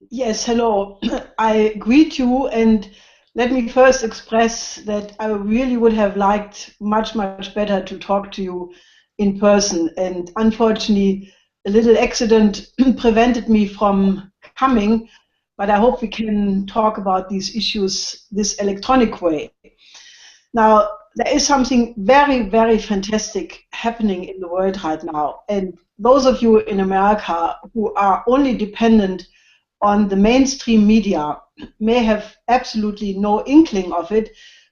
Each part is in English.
Yes, hello. I greet you, and let me first express that I really would have liked much better to talk to you in person. And unfortunately, a little accident prevented me from coming, but I hope we can talk about these issues this electronic way. Now, there is something very fantastic happening in the world right now. And those of you in America who are only dependent on the mainstream media may have absolutely no inkling of it,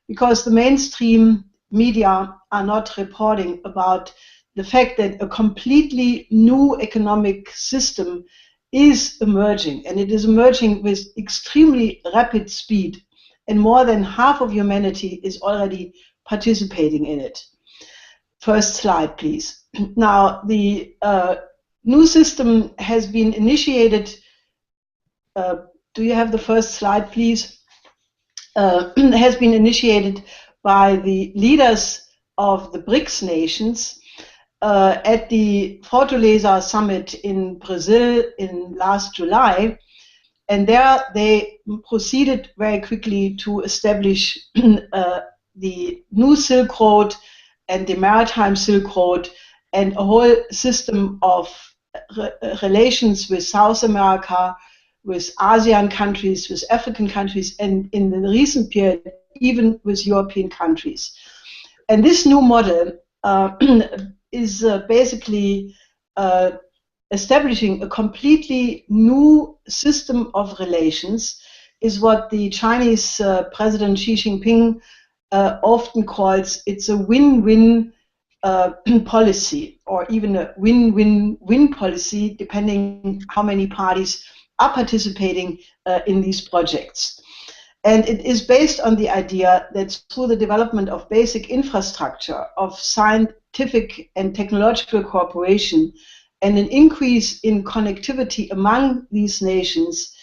because the mainstream media are not reporting about the fact that a completely new economic system is emerging, and it is emerging with extremely rapid speed, and more than half of humanity is already participating in it. First slide, please. Now, the new system has been initiated. Do you have the first slide, please? Has been initiated by the leaders of the BRICS nations at the Fortaleza summit in Brazil in last July. And there they proceeded very quickly to establish the new Silk Road and the Maritime Silk Road, and a whole system of relations with South America, with ASEAN countries, with African countries, and in the recent period, even with European countries. And this new model is basically establishing a completely new system of relations, is what the Chinese President Xi Jinping often calls, it's a win-win policy, or even a win-win-win policy, depending how many parties are participating in these projects. And it is based on the idea that through the development of basic infrastructure, of scientific and technological cooperation, and an increase in connectivity among these nations,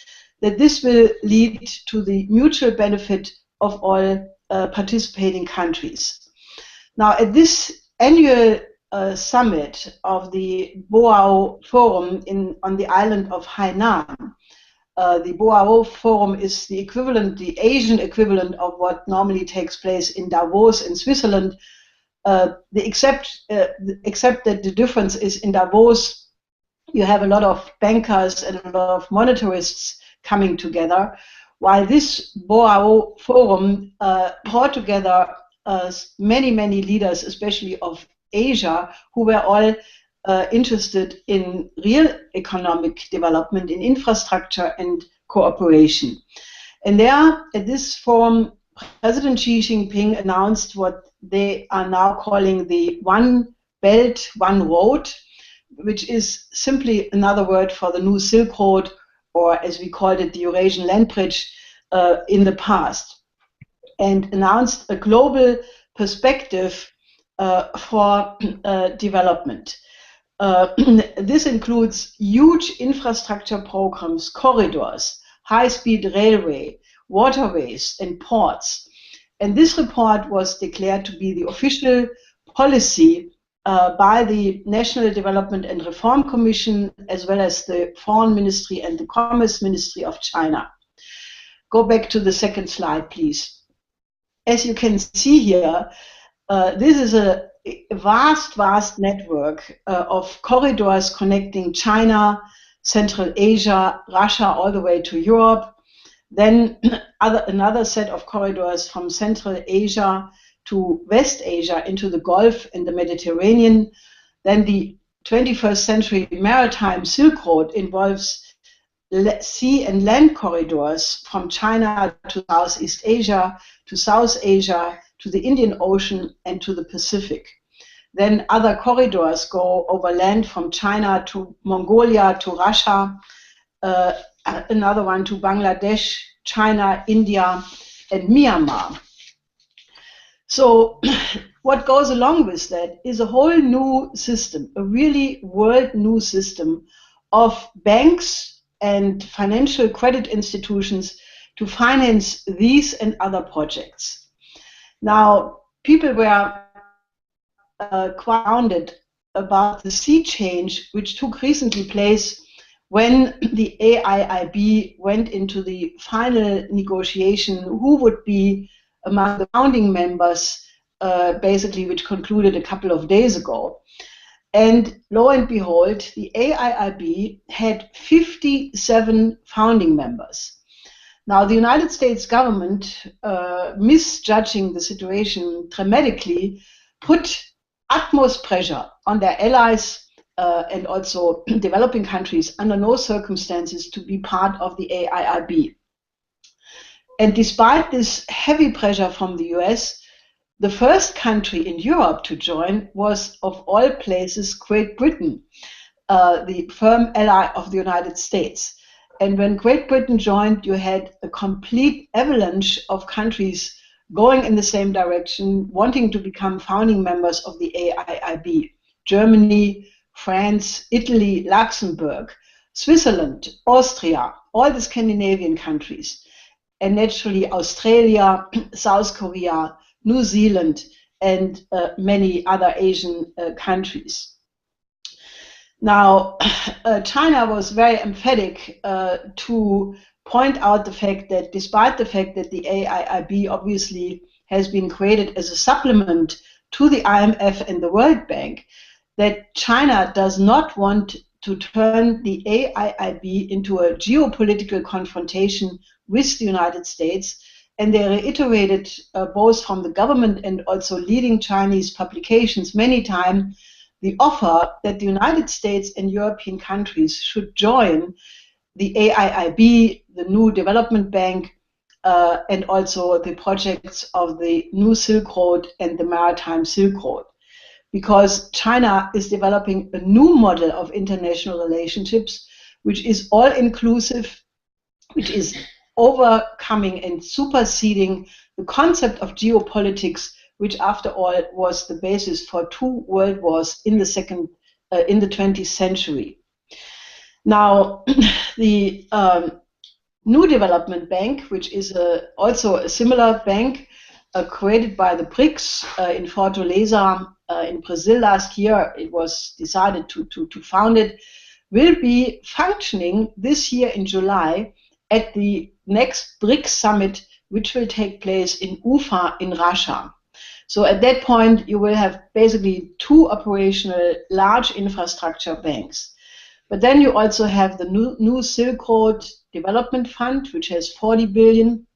that this will lead to the mutual benefit of all participating countries. Now, at this annual summit of the Boao Forum on the island of Hainan. The Boao Forum is the equivalent, the Asian equivalent of what normally takes place in Davos in Switzerland, except that the difference is in Davos you have a lot of bankers and a lot of monetarists coming together, while this Boao Forum brought together many leaders, especially of Asia, who were all interested in real economic development, in infrastructure and cooperation. And there, at this forum, President Xi Jinping announced what they are now calling the One Belt, One Road, which is simply another word for the new Silk Road, or as we called it, the Eurasian Land Bridge in the past, and announced a global perspective for development. This includes huge infrastructure programs, corridors, high-speed railway, waterways, and ports. And this report was declared to be the official policy by the National Development and Reform Commission, as well as the Foreign Ministry and the Commerce Ministry of China. Go back to the second slide, please. As you can see here, this is a vast network of corridors connecting China, Central Asia, Russia, all the way to Europe. Then another set of corridors from Central Asia to West Asia into the Gulf and the Mediterranean. Then the 21st century Maritime Silk Road involves sea and land corridors from China to Southeast Asia, to South Asia, to the Indian Ocean and to the Pacific. Then other corridors go over land from China to Mongolia to Russia, another one to Bangladesh, China, India, and Myanmar. So what goes along with that is a whole new system, a really world new system of banks and financial credit institutions to finance these and other projects. Now, people were quite astounded about the sea change which took recently place when the AIIB went into the final negotiation who would be among the founding members, basically, which concluded a couple of days ago. And lo and behold, the AIIB had 57 founding members. Now, the United States government, misjudging the situation dramatically, put utmost pressure on their allies and also developing countries under no circumstances to be part of the AIIB. And despite this heavy pressure from the US, the first country in Europe to join was, of all places, Great Britain, the firm ally of the United States. And when Great Britain joined, you had a complete avalanche of countries going in the same direction, wanting to become founding members of the AIIB. Germany, France, Italy, Luxembourg, Switzerland, Austria, all the Scandinavian countries, and naturally Australia, South Korea, New Zealand, and many other Asian countries. Now, China was very emphatic to point out the fact that despite the fact that the AIIB obviously has been created as a supplement to the IMF and the World Bank, that China does not want to turn the AIIB into a geopolitical confrontation with the United States. And they reiterated both from the government and also leading Chinese publications many times the offer that the United States and European countries should join the AIIB, the new development bank, and also the projects of the new Silk Road and the Maritime Silk Road. Because China is developing a new model of international relationships, which is all-inclusive, which is overcoming and superseding the concept of geopolitics, which after all was the basis for 2 world wars in the 20th century. Now, the New Development Bank, which is also a similar bank created by the BRICS in Fortaleza in Brazil last year, it was decided to found it, will be functioning this year in July at the next BRICS summit, which will take place in Ufa in Russia. So at that point, you will have basically 2 operational large infrastructure banks. But then you also have the new Silk Road Development Fund, which has 40 billion.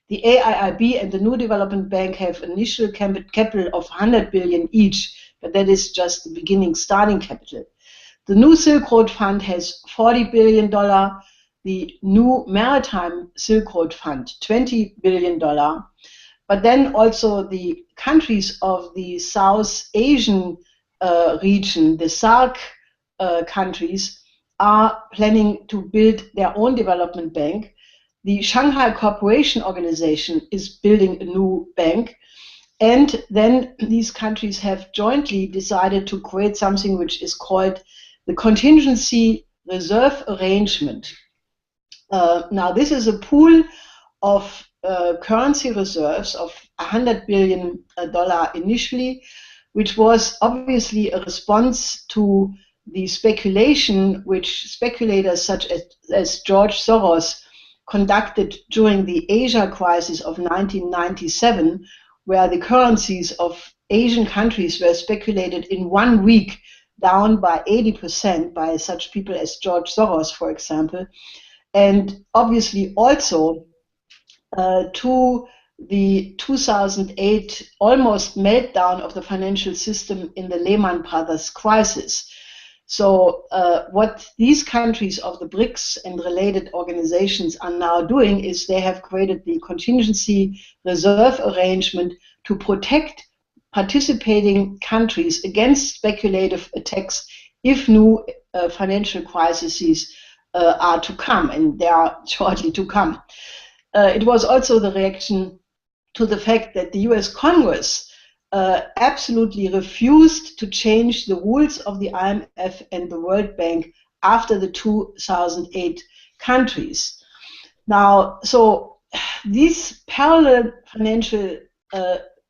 The AIIB and the New Development Bank have initial capital of 100 billion each, but that is just the beginning starting capital. The new Silk Road Fund has $40 billion. The new Maritime Silk Road Fund, $20 billion. But then also the countries of the South Asian region, the SAARC countries, are planning to build their own development bank. The Shanghai Cooperation Organization is building a new bank. And then these countries have jointly decided to create something which is called the Contingency Reserve Arrangement. Now, this is a pool of currency reserves of $100 billion initially, which was obviously a response to the speculation which speculators such as George Soros conducted during the Asia crisis of 1997, where the currencies of Asian countries were speculated in 1 week down by 80% by such people as George Soros, for example. And obviously also to the 2008 almost meltdown of the financial system in the Lehman Brothers crisis. So what these countries of the BRICS and related organizations are now doing is they have created the Contingency Reserve Arrangement to protect participating countries against speculative attacks if new financial crises are to come, and they are shortly to come. It was also the reaction to the fact that the US Congress absolutely refused to change the rules of the IMF and the World Bank after the 2008 countries. Now, so these parallel financial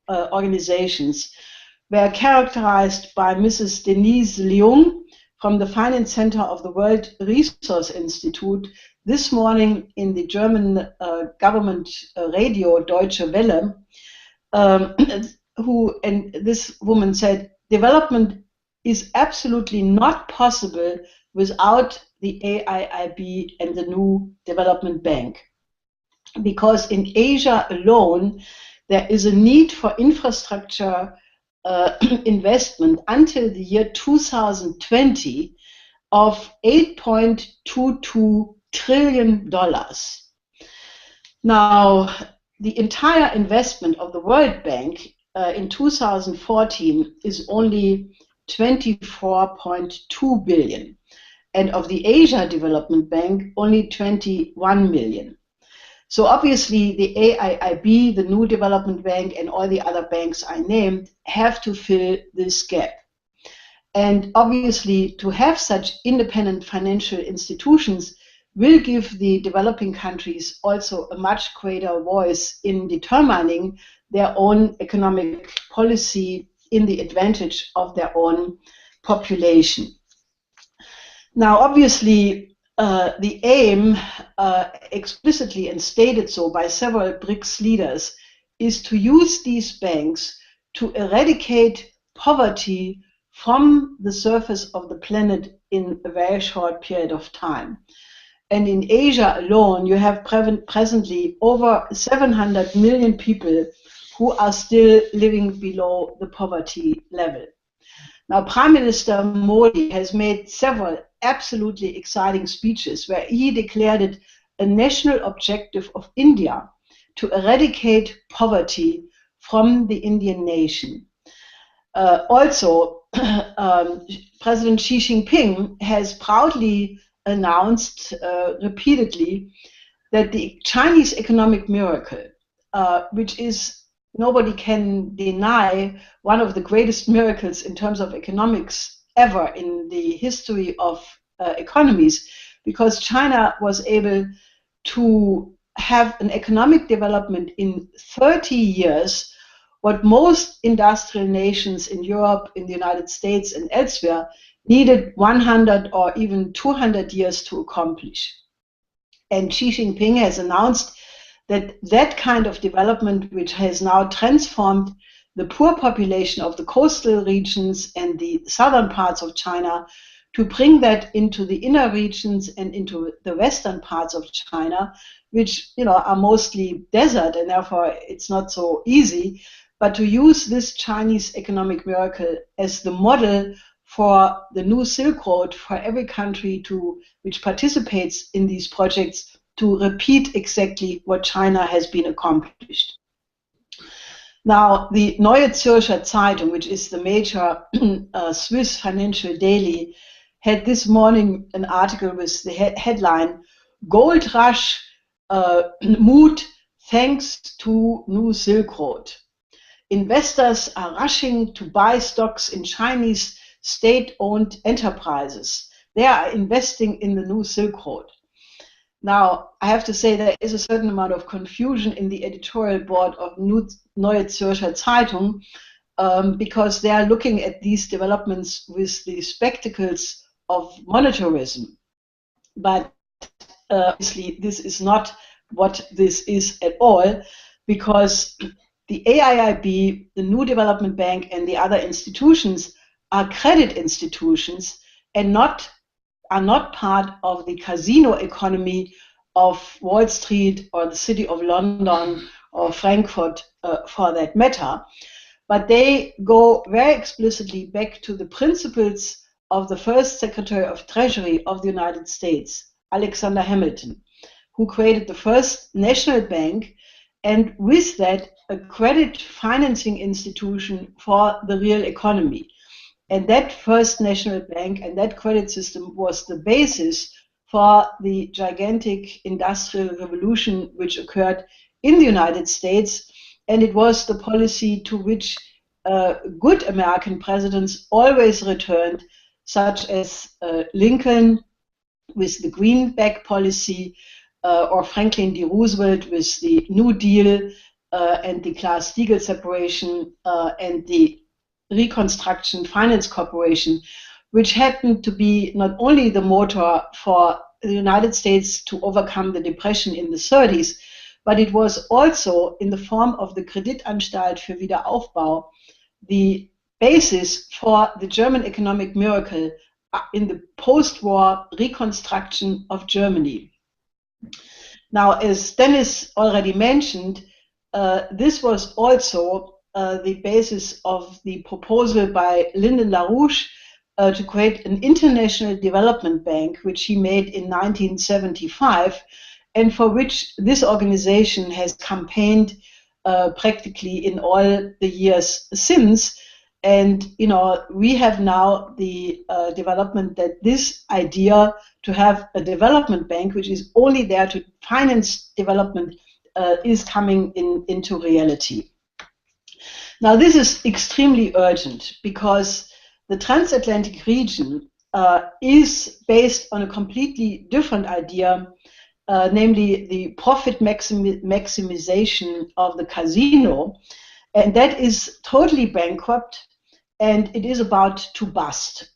organizations were characterized by Mrs. Denise Leung, from the Finance Center of the World Resource Institute this morning in the German government radio, Deutsche Welle, and this woman said, development is absolutely not possible without the AIIB and the new development bank. Because in Asia alone, there is a need for infrastructure investment until the year 2020 of $8.22 trillion. Now, the entire investment of the World Bank in 2014 is only 24.2 billion, and of the Asia Development Bank only 21 million. So obviously the AIIB, the new development bank, and all the other banks I named have to fill this gap. And obviously to have such independent financial institutions will give the developing countries also a much greater voice in determining their own economic policy in the advantage of their own population. Now, obviously, the aim, explicitly and stated so by several BRICS leaders, is to use these banks to eradicate poverty from the surface of the planet in a very short period of time. And in Asia alone, you have presently over 700 million people who are still living below the poverty level. Now, Prime Minister Modi has made several absolutely exciting speeches where he declared it a national objective of India to eradicate poverty from the Indian nation. Also, President Xi Jinping has proudly announced repeatedly that the Chinese economic miracle, which is, nobody can deny, one of the greatest miracles in terms of economics ever in the history of economies, because China was able to have an economic development in 30 years, what most industrial nations in Europe, in the United States, and elsewhere needed 100 or even 200 years to accomplish. And Xi Jinping has announced that that kind of development, which has now transformed the poor population of the coastal regions and the southern parts of China, to bring that into the inner regions and into the western parts of China, which are mostly desert, and therefore it's not so easy, but to use this Chinese economic miracle as the model for the new Silk Road for every country which participates in these projects to repeat exactly what China has been accomplished. Now, the Neue Zürcher Zeitung, which is the major Swiss financial daily, had this morning an article with the headline, Gold Rush Mood Thanks to New Silk Road. Investors are rushing to buy stocks in Chinese state-owned enterprises. They are investing in the new Silk Road. Now, I have to say there is a certain amount of confusion in the editorial board of Neue Zürcher Zeitung because they are looking at these developments with the spectacles of monetarism. But obviously, this is not what this is at all, because the AIIB, the New Development Bank, and the other institutions are credit institutions and are not part of the casino economy of Wall Street or the city of London or Frankfurt for that matter. But they go very explicitly back to the principles of the first Secretary of Treasury of the United States, Alexander Hamilton, who created the first national bank, and with that a credit financing institution for the real economy. And that first national bank and that credit system was the basis for the gigantic industrial revolution which occurred in the United States, and it was the policy to which good American presidents always returned, such as Lincoln with the Greenback policy, or Franklin D. Roosevelt with the New Deal and the Glass-Steagall separation and the Reconstruction Finance Corporation, which happened to be not only the motor for the United States to overcome the Depression in the 30s, but it was also in the form of the Kreditanstalt für Wiederaufbau, the basis for the German economic miracle in the post-war reconstruction of Germany. Now, as Dennis already mentioned, this was also the basis of the proposal by Lyndon LaRouche to create an international development bank, which he made in 1975, and for which this organization has campaigned practically in all the years since. And we have now the development that this idea to have a development bank, which is only there to finance development, is coming into reality. Now, this is extremely urgent because the transatlantic region is based on a completely different idea, namely the profit maximization of the casino, and that is totally bankrupt, and it is about to bust.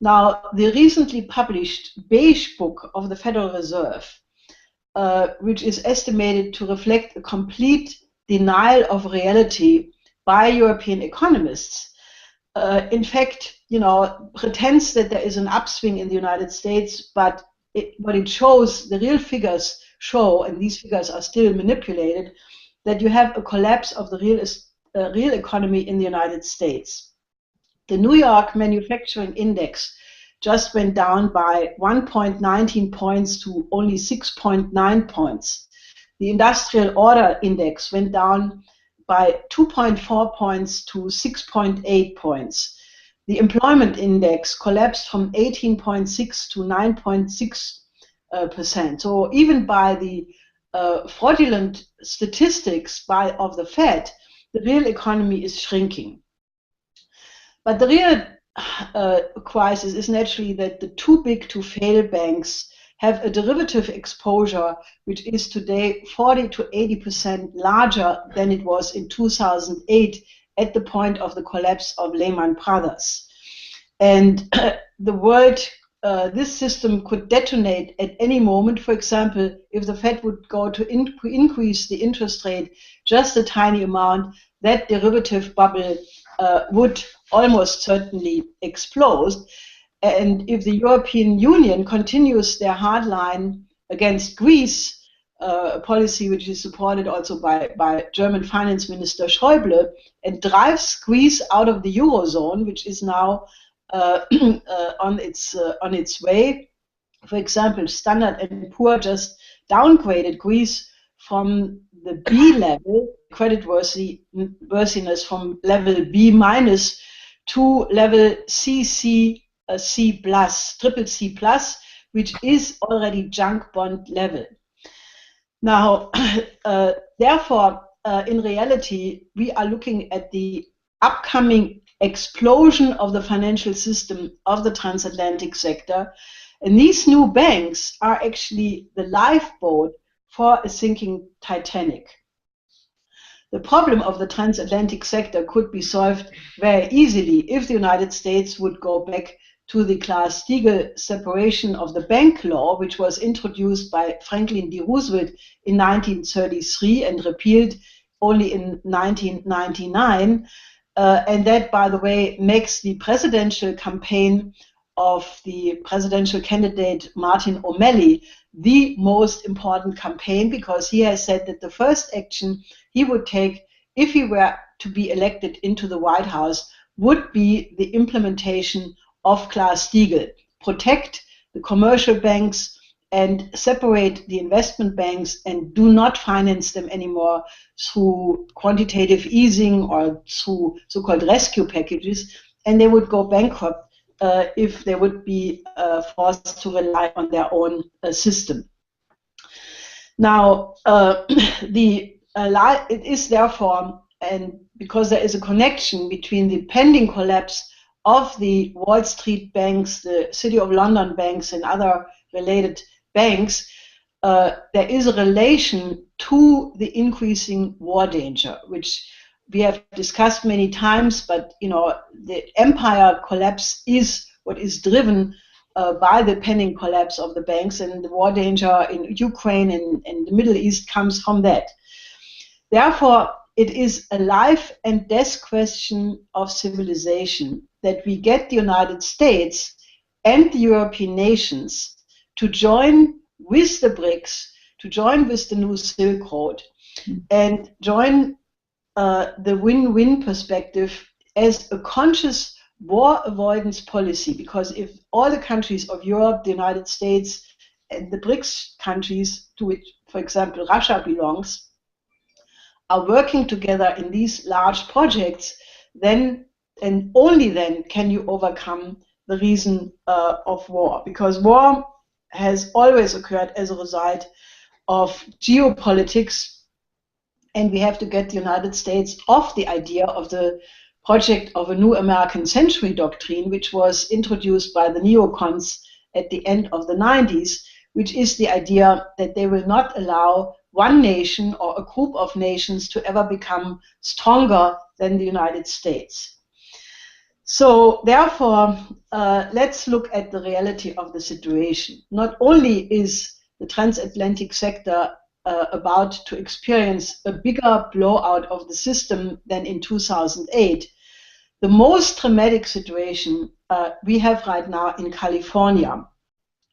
Now, the recently published Beige Book of the Federal Reserve, which is estimated to reflect a complete denial of reality by European economists, in fact, pretends that there is an upswing in the United States, but what it shows, the real figures show, and these figures are still manipulated, that you have a collapse of the real economy in the United States. The New York Manufacturing Index just went down by 1.19 points to only 6.9 points. The Industrial Order Index went down by 2.4 points to 6.8 points. The Employment Index collapsed from 18.6 to 9.6%. So even by the fraudulent statistics of the Fed, the real economy is shrinking. But the real crisis is naturally that the too big to fail banks have a derivative exposure which is today 40 to 80% larger than it was in 2008 at the point of the collapse of Lehman Brothers. And the world, this system could detonate at any moment. For example, if the Fed would go to increase the interest rate just a tiny amount, that derivative bubble would almost certainly explode. And if the European Union continues their hard line against Greece, a policy which is supported also by German Finance Minister Schäuble, and drives Greece out of the Eurozone, which is now on its way. For example, Standard & Poor just downgraded Greece from the B level, creditworthiness from level B minus to level CC, C plus, triple C plus, which is already junk bond level. Now, therefore, in reality, we are looking at the upcoming explosion of the financial system of the transatlantic sector, and these new banks are actually the lifeboat for a sinking Titanic. The problem of the transatlantic sector could be solved very easily if the United States would go back to the Glass-Steagall separation of the bank law, which was introduced by Franklin D. Roosevelt in 1933 and repealed only in 1999. And that, by the way, makes the presidential campaign of the presidential candidate Martin O'Malley the most important campaign, because he has said that the first action he would take if he were to be elected into the White House would be the implementation of Glass-Steagall, protect the commercial banks and separate the investment banks and do not finance them anymore through quantitative easing or through so-called rescue packages, and they would go bankrupt if they would be forced to rely on their own system. Now, it is therefore, and because there is a connection between the pending collapse of the Wall Street banks, the City of London banks, and other related banks, there is a relation to the increasing war danger, which we have discussed many times, but the empire collapse is what is driven by the pending collapse of the banks, and the war danger in Ukraine and the Middle East comes from that. Therefore, it is a life and death question of civilization that we get the United States and the European nations to join with the BRICS, to join with the new Silk Road, and join the win-win perspective as a conscious war avoidance policy. Because if all the countries of Europe, the United States, and the BRICS countries, to which, for example, Russia belongs, are working together in these large projects, then and only then can you overcome the reason of war. Because war has always occurred as a result of geopolitics, and we have to get the United States off the idea of the project of a new American century doctrine, which was introduced by the neocons at the end of the 90s, which is the idea that they will not allow one nation or a group of nations to ever become stronger than the United States. So therefore, let's look at the reality of the situation. Not only is the transatlantic sector about to experience a bigger blowout of the system than in 2008, the most dramatic situation we have right now in California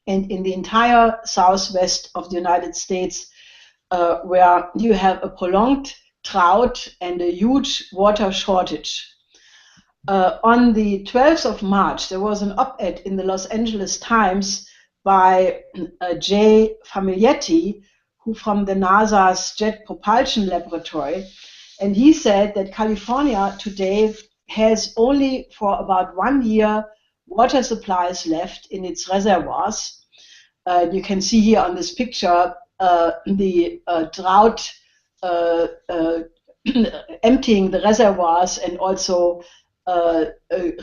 and in the entire southwest of the United States, where you have a prolonged drought and a huge water shortage. On the 12th of March, there was an op-ed in the Los Angeles Times by Jay Famiglietti, who from the NASA's Jet Propulsion Laboratory, and he said that California today has only for about 1 year water supplies left in its reservoirs. You can see here on this picture the drought emptying the reservoirs and also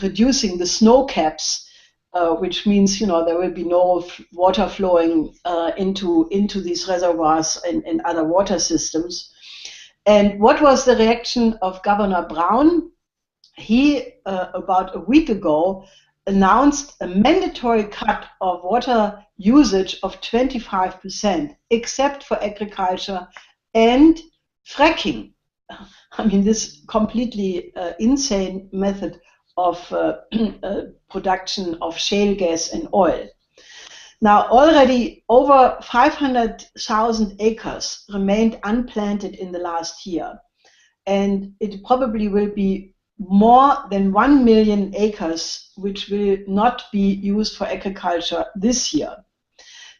reducing the snow caps, which means there will be no water flowing into these reservoirs and other water systems. And what was the reaction of Governor Brown? He, about a week ago, announced a mandatory cut of water usage of 25%, except for agriculture and fracking. I mean, this completely insane method of production of shale gas and oil. Now, already over 500,000 acres remained unplanted in the last year, and it probably will be more than 1 million acres which will not be used for agriculture this year.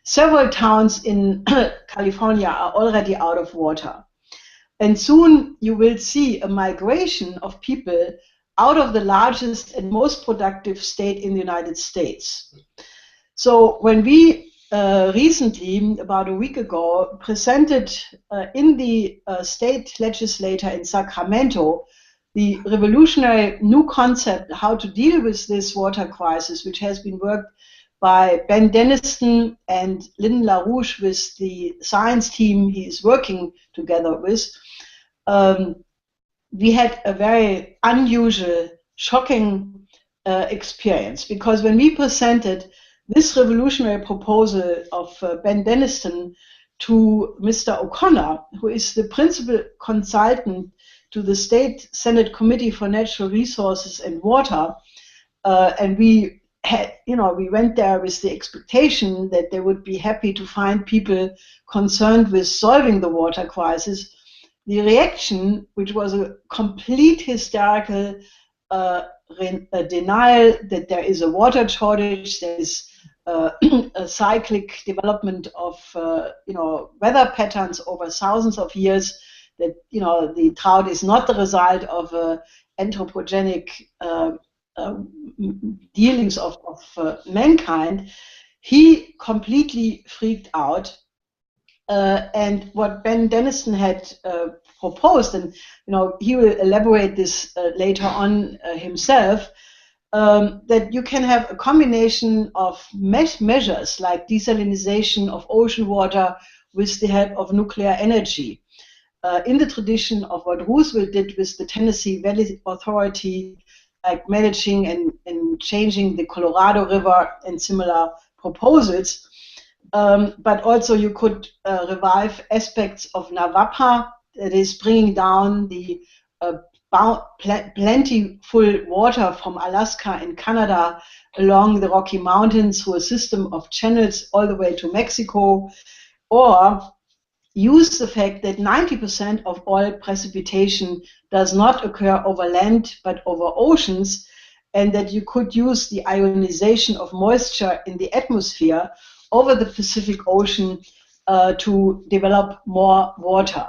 Several towns in California are already out of water. And soon you will see a migration of people out of the largest and most productive state in the United States. So when we recently, about a week ago, presented in the state legislature in Sacramento the revolutionary new concept how to deal with this water crisis, which has been worked by Ben Deniston and Lynn LaRouche with the science team he is working together with, we had a very unusual, shocking experience, because when we presented this revolutionary proposal of Ben Deniston to Mr. O'Connor, who is the principal consultant to the State Senate Committee for Natural Resources and Water, and we had, we went there with the expectation that they would be happy to find people concerned with solving the water crisis. The reaction, which was a complete hysterical denial that there is a water shortage, there is a cyclic development of weather patterns over thousands of years, that the drought is not the result of anthropogenic dealings of mankind. He completely freaked out. And what Ben Deniston had proposed, and he will elaborate this later on himself, that you can have a combination of measures like desalination of ocean water with the help of nuclear energy, in the tradition of what Roosevelt did with the Tennessee Valley Authority like managing and changing the Colorado River and similar proposals. But also you could revive aspects of Navapa, that is bringing down the plentiful water from Alaska and Canada along the Rocky Mountains through a system of channels all the way to Mexico, or use the fact that 90% of all precipitation does not occur over land but over oceans, and that you could use the ionization of moisture in the atmosphere over the Pacific Ocean to develop more water.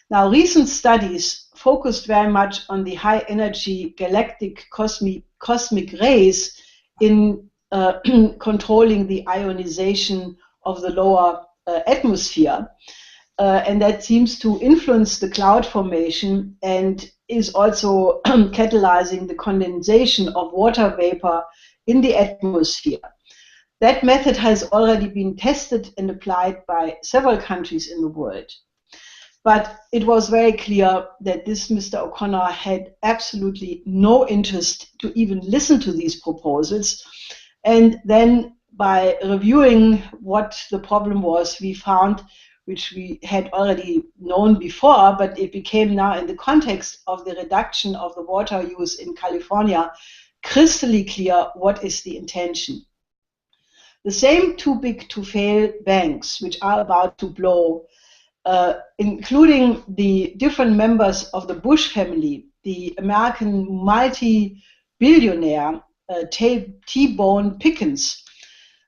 Now, recent studies focused very much on the high energy galactic cosmic rays in controlling the ionization of the lower atmosphere. And that seems to influence the cloud formation and is also catalyzing the condensation of water vapor in the atmosphere. That method has already been tested and applied by several countries in the world. But it was very clear that this Mr. O'Connor had absolutely no interest to even listen to these proposals. And then by reviewing what the problem was, we found, which we had already known before, but it became now in the context of the reduction of the water use in California, crystally clear what is the intention. The same too big to fail banks, which are about to blow, including the different members of the Bush family, the American multi-billionaire T-Bone Pickens.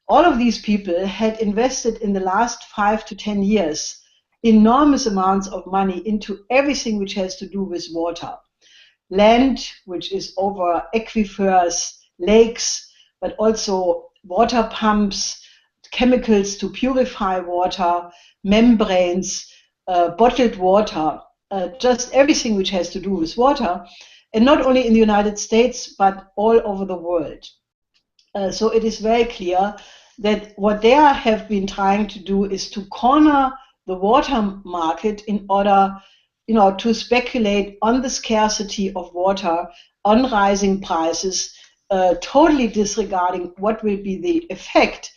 All of these people had invested in the last 5 to 10 years enormous amounts of money into everything which has to do with water. Land, which is over aquifers, lakes, but also water pumps, chemicals to purify water, membranes, bottled water, just everything which has to do with water, and not only in the United States, but all over the world. So it is very clear that what they have been trying to do is to corner the water market in order, to speculate on the scarcity of water, on rising prices, totally disregarding what will be the effect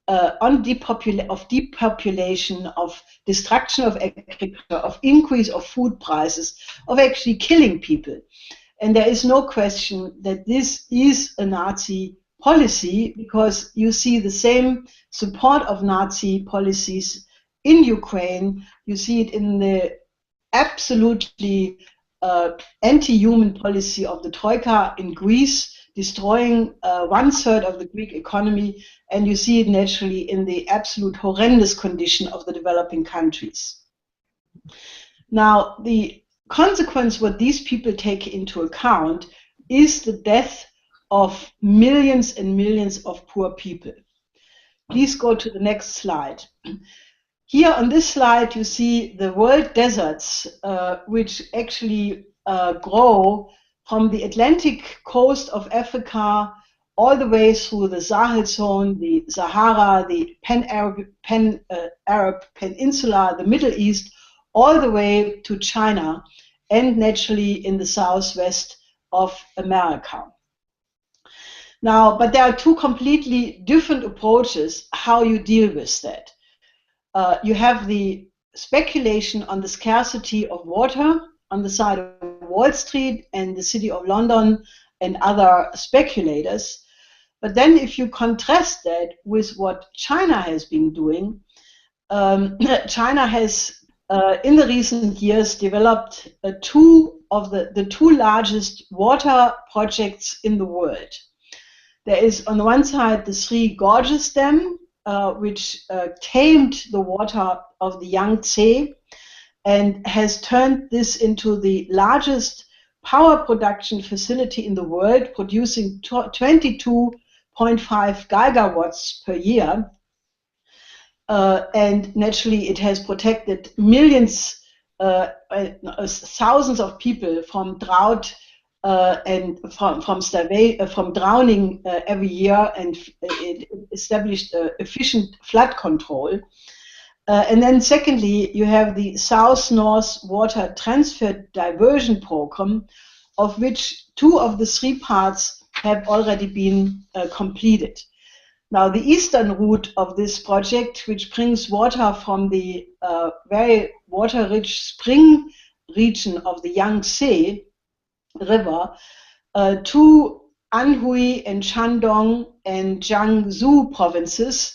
on depopulation, of destruction of agriculture, of increase of food prices, of actually killing people. And there is no question that this is a Nazi policy, because you see the same support of Nazi policies in Ukraine. You see it in the absolutely anti-human policy of the Troika in Greece, destroying 1/3 of the Greek economy, and you see it naturally in the absolute horrendous condition of the developing countries. Now, the consequence what these people take into account is the death of millions and millions of poor people. Please go to the next slide. Here on this slide you see the world deserts, which actually grow from the Atlantic coast of Africa all the way through the Sahel zone, the Sahara, the Arab Peninsula, the Middle East, all the way to China, and naturally in the southwest of America. Now, but there are two completely different approaches how you deal with that. You have the speculation on the scarcity of water on the side of Wall Street and the City of London and other speculators. But then if you contrast that with what China has been doing, China has in the recent years developed two of the two largest water projects in the world. There is on the one side the Three Gorges Dam, which tamed the water of the Yangtze and has turned this into the largest power production facility in the world, producing 22.5 gigawatts per year. And naturally it has protected millions, thousands of people from drought and from drowning every year, and it established efficient flood control. And then secondly, you have the South-North Water Transfer Diversion Program, of which 2 of the 3 parts have already been completed. Now, the eastern route of this project, which brings water from the very water-rich spring region of the Yangtze River to Anhui and Shandong and Jiangsu provinces,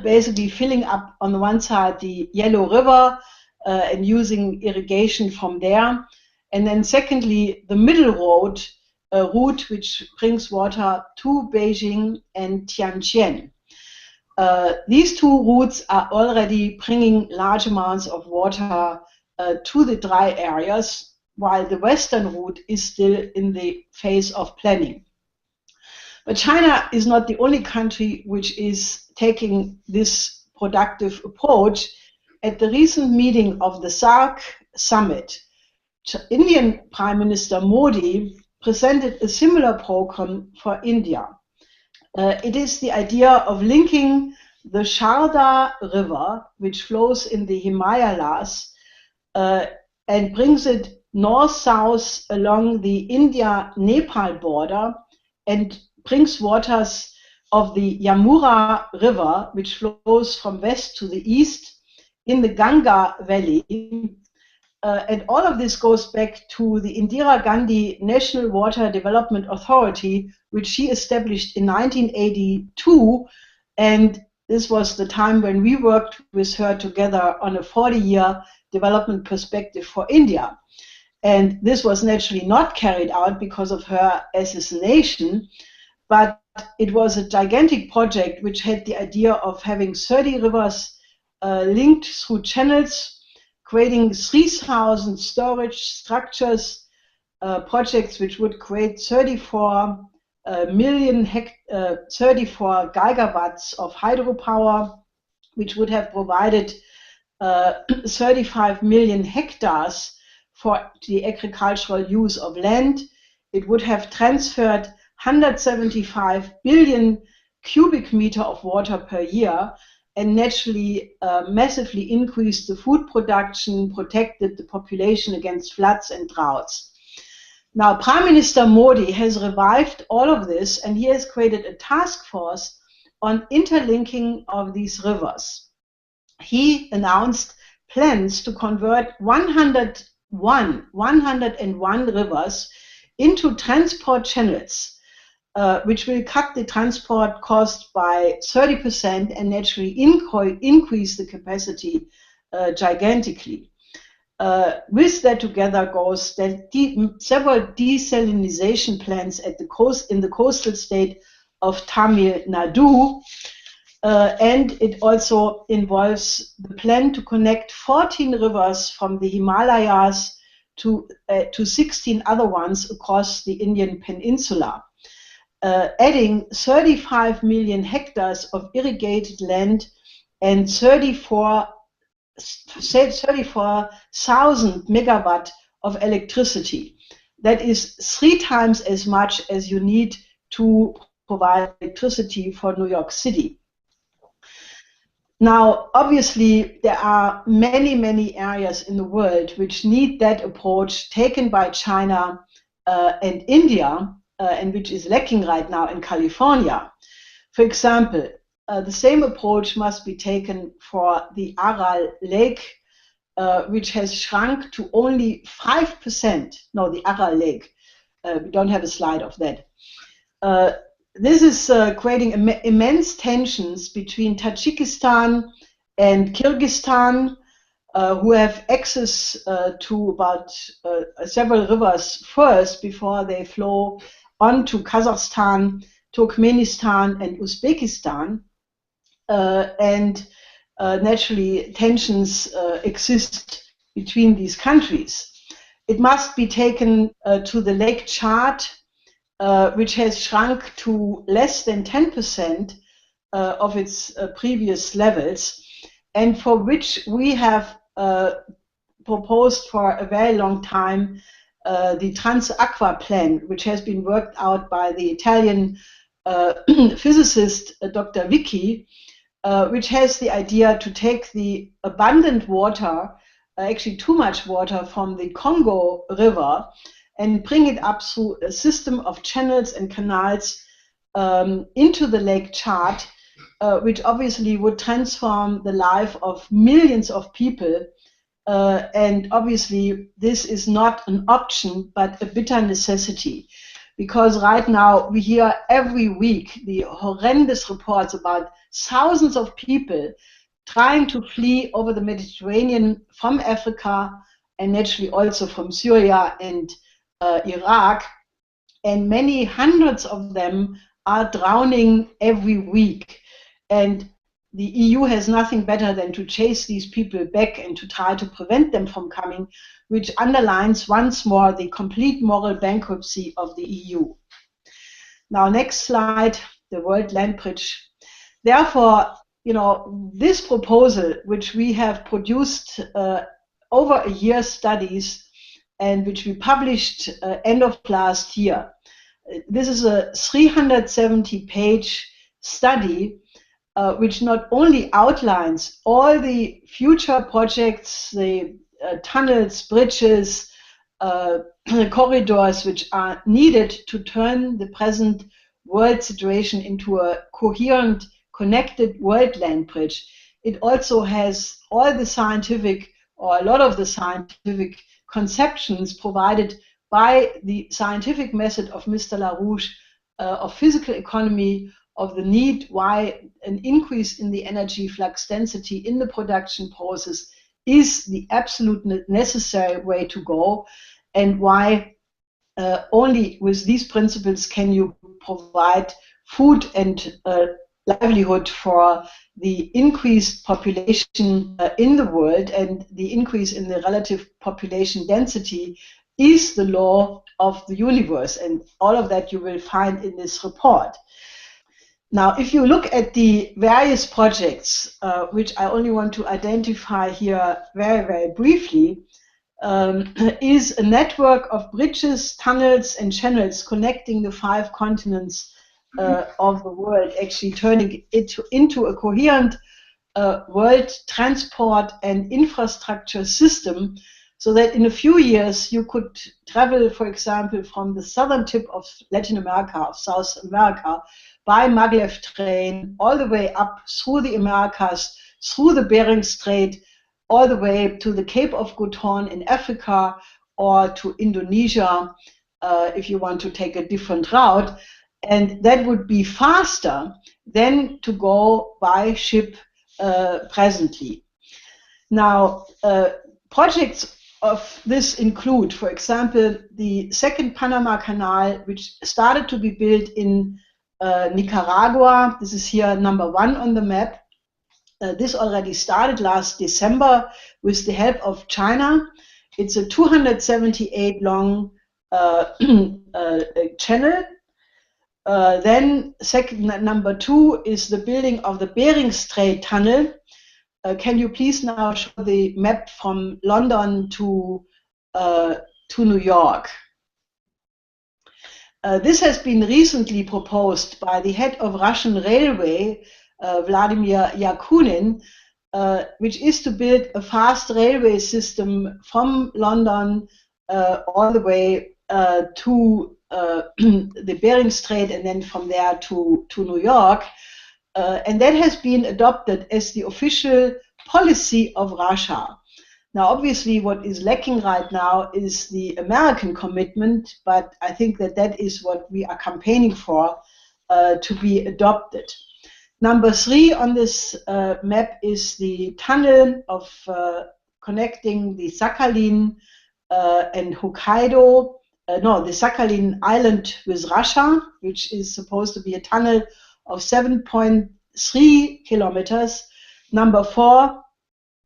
basically filling up on the one side the Yellow River and using irrigation from there. And then secondly, the middle route, which brings water to Beijing and Tianjin. These 2 routes are already bringing large amounts of water to the dry areas, while the western route is still in the phase of planning. But China is not the only country which is taking this productive approach. At the recent meeting of the SAARC summit, Indian Prime Minister Modi presented a similar program for India. It is the idea of linking the Sharda River, which flows in the Himalayas, and brings it north-south along the India-Nepal border and brings waters of the Yamuna River, which flows from west to the east in the Ganga Valley. And all of this goes back to the Indira Gandhi National Water Development Authority, which she established in 1982. And this was the time when we worked with her together on a 40-year development perspective for India. And this was naturally not carried out because of her assassination, but it was a gigantic project which had the idea of having 30 rivers linked through channels, creating 3,000 storage structures, projects which would create 34 gigawatts of hydropower, which would have provided 35 million hectares for the agricultural use of land. It would have transferred 175 billion cubic meter of water per year, and naturally massively increased the food production, protected the population against floods and droughts. Now, Prime Minister Modi has revived all of this, and he has created a task force on interlinking of these rivers. He announced plans to convert 101 rivers into transport channels, which will cut the transport cost by 30% and naturally increase the capacity gigantically. With that together goes that several desalination plants at the coast, in the coastal state of Tamil Nadu, and it also involves the plan to connect 14 rivers from the Himalayas to 16 other ones across the Indian peninsula, adding 35 million hectares of irrigated land and 34,000 megawatt of electricity. That is 3 times as much as you need to provide electricity for New York City. Now, obviously, there are many, many areas in the world which need that approach taken by China and India, and which is lacking right now in California. For example, the same approach must be taken for the Aral Lake, which has shrunk to only 5%. No, the Aral Lake. We don't have a slide of that. This is creating immense tensions between Tajikistan and Kyrgyzstan, who have access to about several rivers first before they flow on to Kazakhstan, Turkmenistan, and Uzbekistan. And naturally, tensions exist between these countries. It must be taken to the Lake Chad, which has shrunk to less than 10% of its previous levels, and for which we have proposed for a very long time the Trans-Aqua plan, which has been worked out by the Italian physicist Dr. Vicky, which has the idea to take the abundant water, actually too much water from the Congo River, and bring it up through a system of channels and canals into the Lake Chad, which obviously would transform the life of millions of people. And obviously this is not an option, but a bitter necessity. Because right now we hear every week the horrendous reports about thousands of people trying to flee over the Mediterranean from Africa and naturally also from Syria and Iraq. And many hundreds of them are drowning every week. And the EU has nothing better than to chase these people back and to try to prevent them from coming, which underlines once more the complete moral bankruptcy of the EU. Now, next slide, the World Land Bridge. Therefore, this proposal, which we have produced over a year studies and which we published end of last year, this is a 370-page study which not only outlines all the future projects, the tunnels, bridges, corridors which are needed to turn the present world situation into a coherent, connected world land bridge. It also has all the scientific, or a lot of the scientific conceptions provided by the scientific method of Mr. LaRouche of physical economy, of the need why an increase in the energy flux density in the production process is the absolute necessary way to go, and why only with these principles can you provide food and livelihood for the increased population in the world, and the increase in the relative population density is the law of the universe, and all of that you will find in this report. Now, if you look at the various projects, which I only want to identify here very, very briefly, is a network of bridges, tunnels, and channels connecting the 5 continents of the world, actually turning it into a coherent world transport and infrastructure system, so that in a few years you could travel, for example, from the southern tip of Latin America, of South America, by maglev train, all the way up through the Americas, through the Bering Strait, all the way to the Cape of Good Horn in Africa, or to Indonesia, if you want to take a different route. And that would be faster than to go by ship presently. Now, projects of this include, for example, the second Panama Canal, which started to be built in Nicaragua. This is here number 1 on the map. This already started last December with the help of China. It's a 278 long channel. Then number 2 is the building of the Bering Strait Tunnel. Can you please now show the map from London to New York? This has been recently proposed by the head of Russian Railway, Vladimir Yakunin, which is to build a fast railway system from London all the way to the Bering Strait, and then from there to New York. And that has been adopted as the official policy of Russia. Now, obviously, what is lacking right now is the American commitment, but I think that that is what we are campaigning for to be adopted. Number 3 on this map is the tunnel of connecting the Sakhalin and Hokkaido, the Sakhalin Island with Russia, which is supposed to be a tunnel of 7.3 kilometers. Number 4,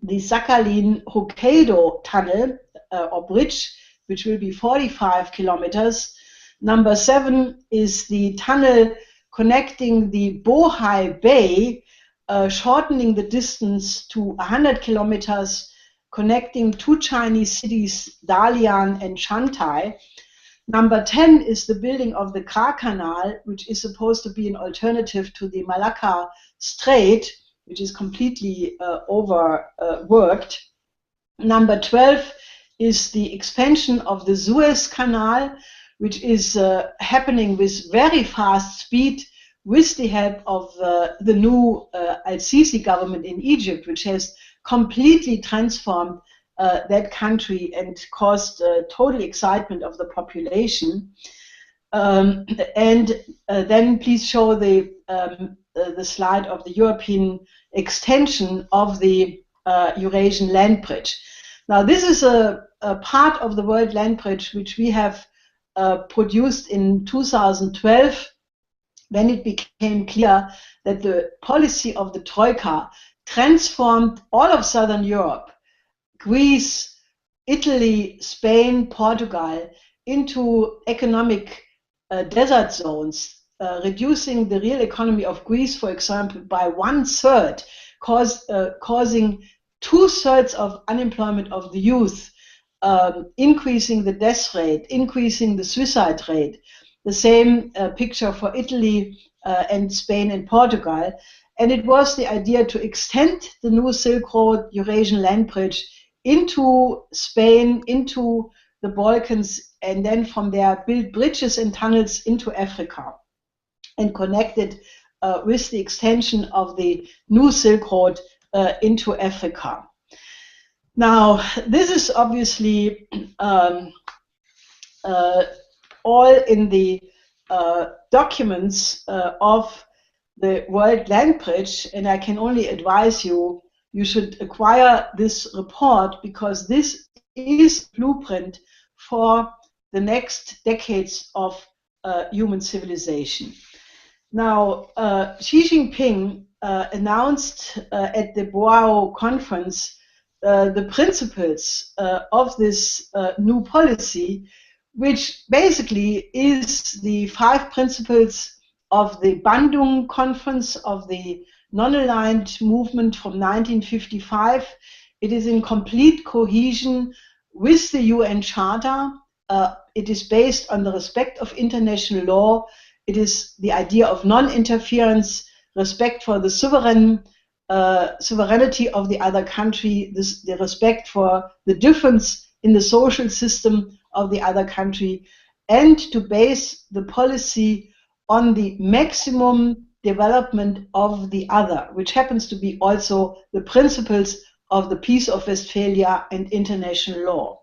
the Sakhalin Hokkaido tunnel or bridge, which will be 45 kilometers. Number 7 is the tunnel connecting the Bohai Bay, shortening the distance to 100 kilometers, connecting 2 Chinese cities, Dalian and Shanghai. Number 10 is the building of the Kra Canal, which is supposed to be an alternative to the Malacca Strait, which is completely overworked. Number 12 is the expansion of the Suez Canal, which is happening with very fast speed with the help of the new Al-Sisi government in Egypt, which has completely transformed that country and caused total excitement of the population. Then please show the slide of the European extension of the Eurasian land bridge. Now, this is a part of the World Land Bridge which we have produced in 2012, when it became clear that the policy of the Troika transformed all of Southern Europe, Greece, Italy, Spain, Portugal, into economic desert zones, reducing the real economy of Greece, for example, by 1/3, causing 2/3 of unemployment of the youth, increasing the death rate, increasing the suicide rate. The same picture for Italy and Spain and Portugal. And it was the idea to extend the new Silk Road Eurasian land bridge into Spain, into the Balkans, and then from there build bridges and tunnels into Africa and connect it with the extension of the new Silk Road into Africa. Now, this is obviously all in the documents of the World Land Bridge, and I can only advise you, you should acquire this report, because this is a blueprint for the next decades of human civilization. Now, Xi Jinping announced at the Boao conference the principles of this new policy, which basically is the 5 principles of the Bandung Conference of the non-aligned movement from 1955. It is in complete cohesion with the UN Charter. It is based on the respect of international law. It is the idea of non-interference, respect for the sovereignty of the other country, the respect for the difference in the social system of the other country, and to base the policy on the maximum development of the other, which happens to be also the principles of the Peace of Westphalia and international law.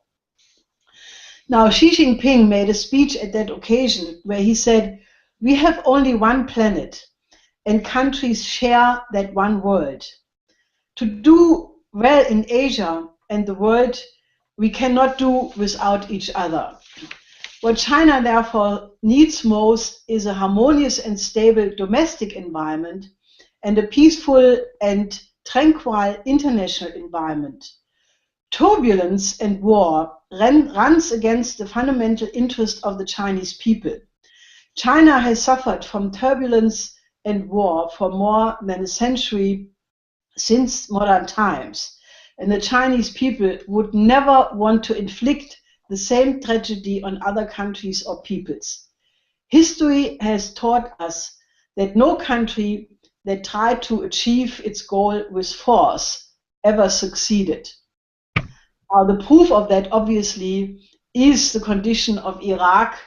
Now, Xi Jinping made a speech at that occasion where he said, "We have only one planet, and countries share that one world. To do well in Asia and the world, we cannot do without each other. What China therefore needs most is a harmonious and stable domestic environment and a peaceful and tranquil international environment. Turbulence and war runs against the fundamental interest of the Chinese people. China has suffered from turbulence and war for more than a century since modern times, and the Chinese people would never want to inflict the same tragedy on other countries or peoples. History has taught us that no country that tried to achieve its goal with force ever succeeded." Now, the proof of that, obviously, is the condition of Iraq,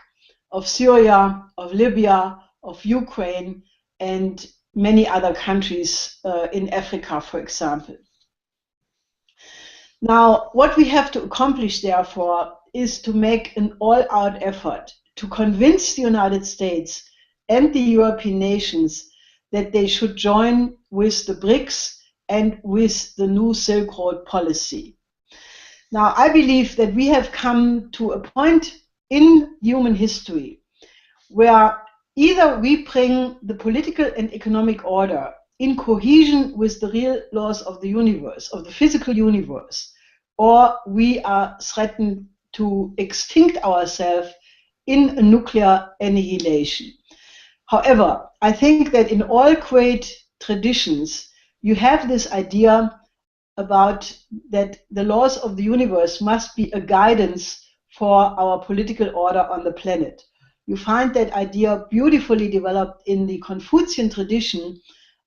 of Syria, of Libya, of Ukraine, and many other countries in Africa, for example. Now, what we have to accomplish, therefore, is to make an all-out effort to convince the United States and the European nations that they should join with the BRICS and with the new Silk Road policy. Now, I believe that we have come to a point in human history where either we bring the political and economic order in cohesion with the real laws of the universe, of the physical universe, or we are threatened to extinct ourselves in a nuclear annihilation. However, I think that in all great traditions, you have this idea about that the laws of the universe must be a guidance for our political order on the planet. You find that idea beautifully developed in the Confucian tradition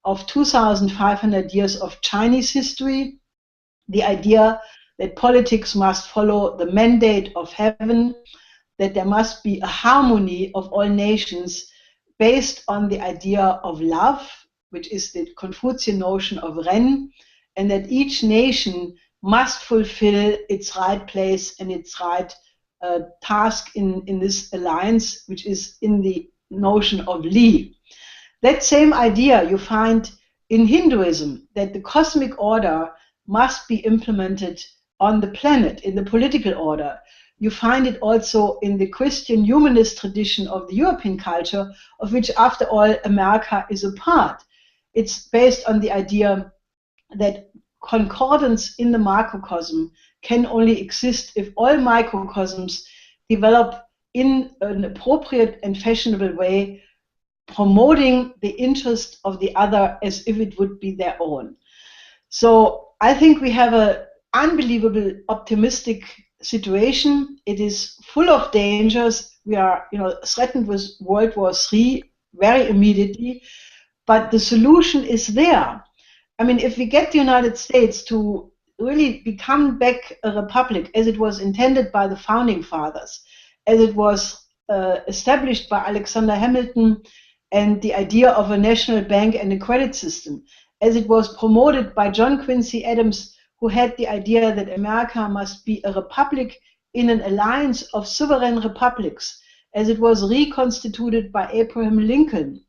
of 2,500 years of Chinese history, the idea that politics must follow the mandate of heaven, that there must be a harmony of all nations based on the idea of love, which is the Confucian notion of Ren, and that each nation must fulfill its right place and its right task in this alliance, which is in the notion of Li. That same idea you find in Hinduism, that the cosmic order must be implemented on the planet, in the political order. You find it also in the Christian humanist tradition of the European culture, of which, after all, America is a part. It's based on the idea that concordance in the macrocosm can only exist if all microcosms develop in an appropriate and fashionable way, promoting the interest of the other as if it would be their own. So I think we have an unbelievable optimistic situation. It is full of dangers. We are, threatened with World War III very immediately, but the solution is there. I mean, if we get the United States to really become back a republic as it was intended by the founding fathers, as it was established by Alexander Hamilton, and the idea of a national bank and a credit system, as it was promoted by John Quincy Adams, who had the idea that America must be a republic in an alliance of sovereign republics, as it was reconstituted by Abraham Lincoln,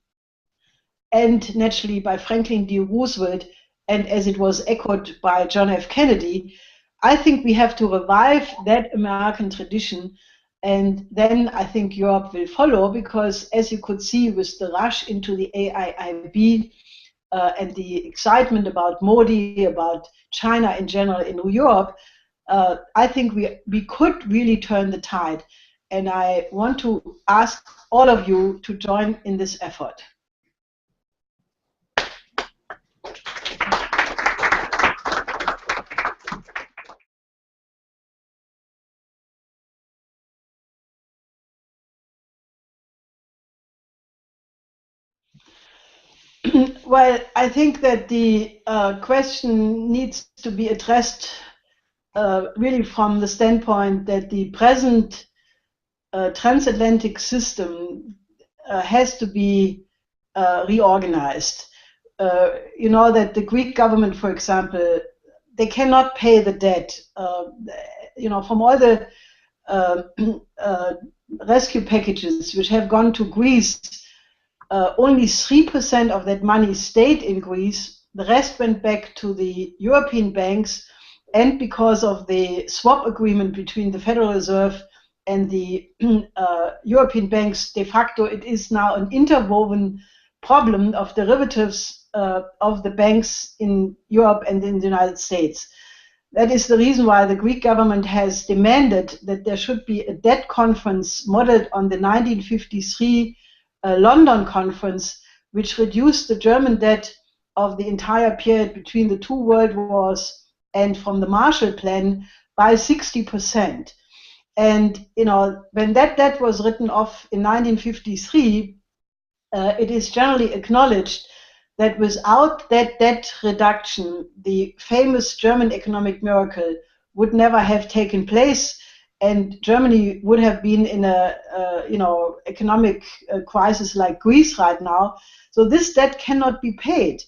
and naturally by Franklin D. Roosevelt, and as it was echoed by John F. Kennedy. I think we have to revive that American tradition, and then I think Europe will follow, because as you could see with the rush into the AIIB and the excitement about Modi, about China in general in Europe, I think we could really turn the tide. And I want to ask all of you to join in this effort. Well, I think that the question needs to be addressed really from the standpoint that the present transatlantic system has to be reorganized. You know that the Greek government, for example, they cannot pay the debt. From all the rescue packages which have gone to Greece, only 3% of that money stayed in Greece. The rest went back to the European banks, and because of the swap agreement between the Federal Reserve and the European banks, de facto it is now an interwoven problem of derivatives of the banks in Europe and in the United States. That is the reason why the Greek government has demanded that there should be a debt conference modeled on the 1953 London conference, which reduced the German debt of the entire period between the two world wars and from the Marshall Plan by 60%. And when that debt was written off in 1953, it is generally acknowledged that without that debt reduction, the famous German economic miracle would never have taken place, and Germany would have been in a economic crisis like Greece right now. So this debt cannot be paid.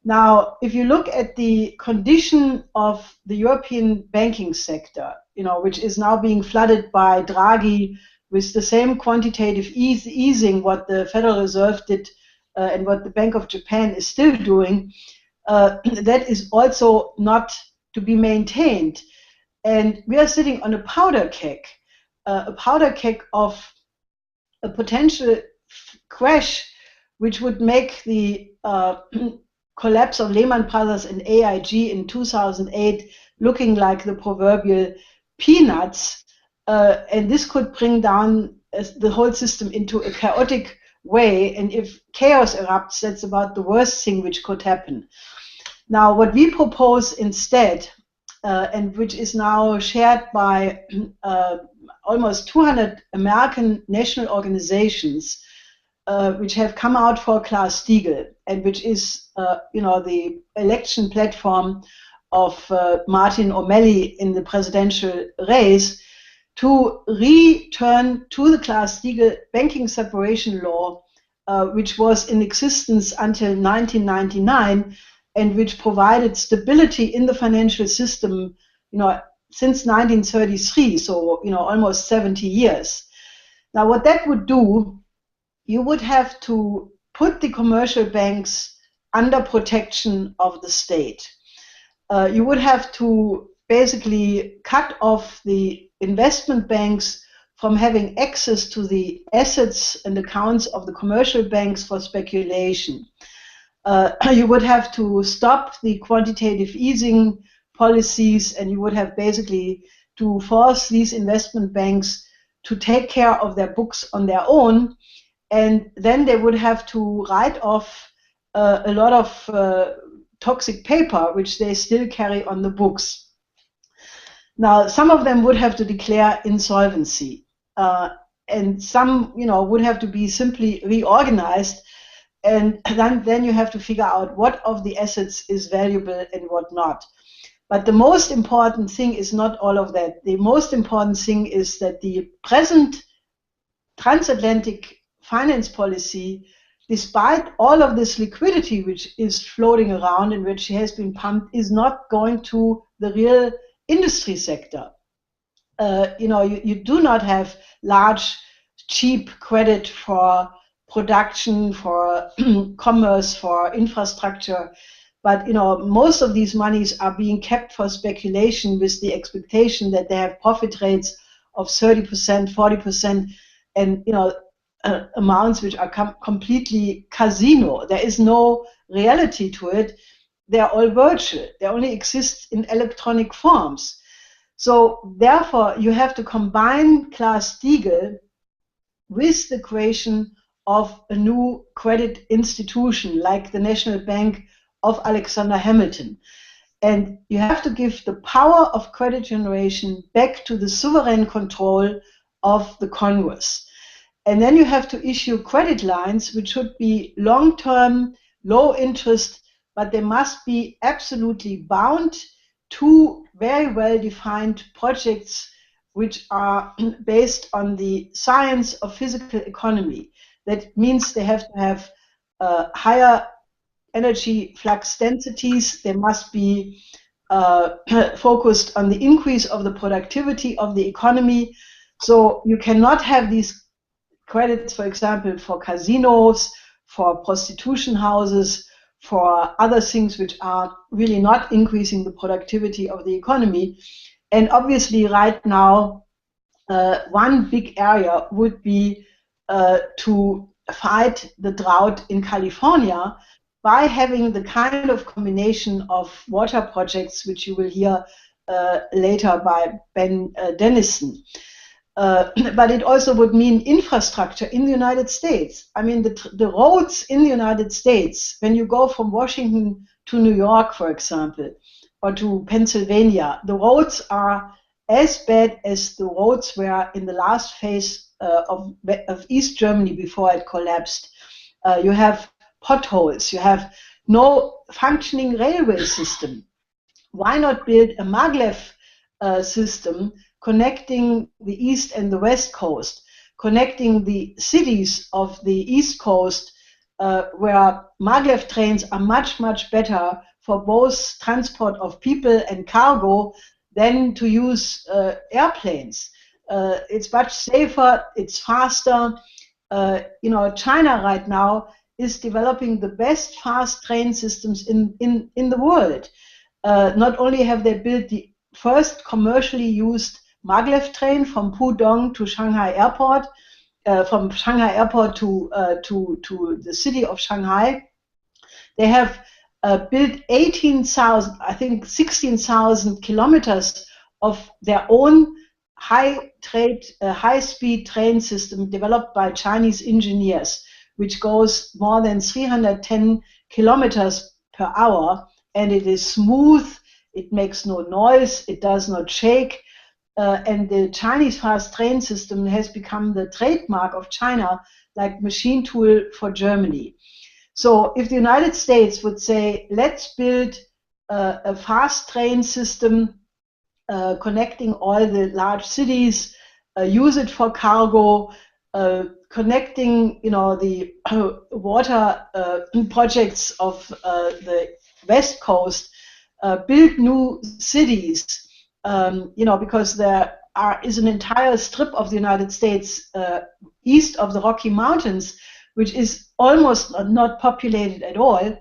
Now, if you look at the condition of the European banking sector, which is now being flooded by Draghi with the same quantitative easing what the Federal Reserve did and what the Bank of Japan is still doing, that is also not to be maintained. And we are sitting on a powder keg of a potential crash, which would make the collapse of Lehman Brothers and AIG in 2008 looking like the proverbial peanuts. And this could bring down the whole system into a chaotic way. And if chaos erupts, that's about the worst thing which could happen. Now, what we propose instead, and which is now shared by almost 200 American national organizations, which have come out for Glass-Steagall, and which is, the election platform of Martin O'Malley in the presidential race to return to the Glass-Steagall banking separation law, which was in existence until 1999 and which provided stability in the financial system, since 1933, so almost 70 years. Now, what that would do, you would have to put the commercial banks under protection of the state. You would have to basically cut off the investment banks from having access to the assets and accounts of the commercial banks for speculation. You would have to stop the quantitative easing policies, and you would have basically to force these investment banks to take care of their books on their own, and then they would have to write off a lot of toxic paper, which they still carry on the books. Now, some of them would have to declare insolvency, and some, would have to be simply reorganized, and then you have to figure out what of the assets is valuable and what not. But the most important thing is not all of that. The most important thing is that the present transatlantic finance policy, despite all of this liquidity which is floating around and which has been pumped, is not going to the real industry sector. You do not have large, cheap credit for production, for commerce, for infrastructure. But most of these monies are being kept for speculation with the expectation that they have profit rates of 30%, 40%, and amounts which are completely casino. There is no reality to it. They're all virtual. They only exist in electronic forms. So therefore, you have to combine Glass-Steagall with the creation of a new credit institution like the National Bank of Alexander Hamilton. And you have to give the power of credit generation back to the sovereign control of the Congress. And then you have to issue credit lines which should be long-term, low interest, but they must be absolutely bound to very well-defined projects which are based on the science of physical economy. That means they have to have higher energy flux densities. They must be focused on the increase of the productivity of the economy. So you cannot have these credits, for example, for casinos, for prostitution houses, for other things which are really not increasing the productivity of the economy. And obviously right now, one big area would be to fight the drought in California by having the kind of combination of water projects which you will hear later by Ben Deniston. But it also would mean infrastructure in the United States. I mean, the roads in the United States, when you go from Washington to New York, for example, or to Pennsylvania, the roads are as bad as the roads were in the last phase of East Germany before it collapsed. You have potholes, you have no functioning railway system. Why not build a maglev system connecting the east and the west coast, connecting the cities of the east coast where maglev trains are much, much better for both transport of people and cargo than to use airplanes. It's much safer, it's faster. China right now is developing the best fast train systems in the world. Not only have they built the first commercially used maglev train from Pudong to Shanghai Airport, from Shanghai Airport to the city of Shanghai, they have built 18,000, I think 16,000 kilometers of their own high-speed train system developed by Chinese engineers, which goes more than 310 kilometers per hour, and it is smooth, it makes no noise, it does not shake, and the Chinese fast train system has become the trademark of China, like machine tool for Germany. So if the United States would say, let's build a fast train system connecting all the large cities, use it for cargo, connecting, the water projects of the West Coast, build new cities, because there is an entire strip of the United States east of the Rocky Mountains, which is almost not populated at all.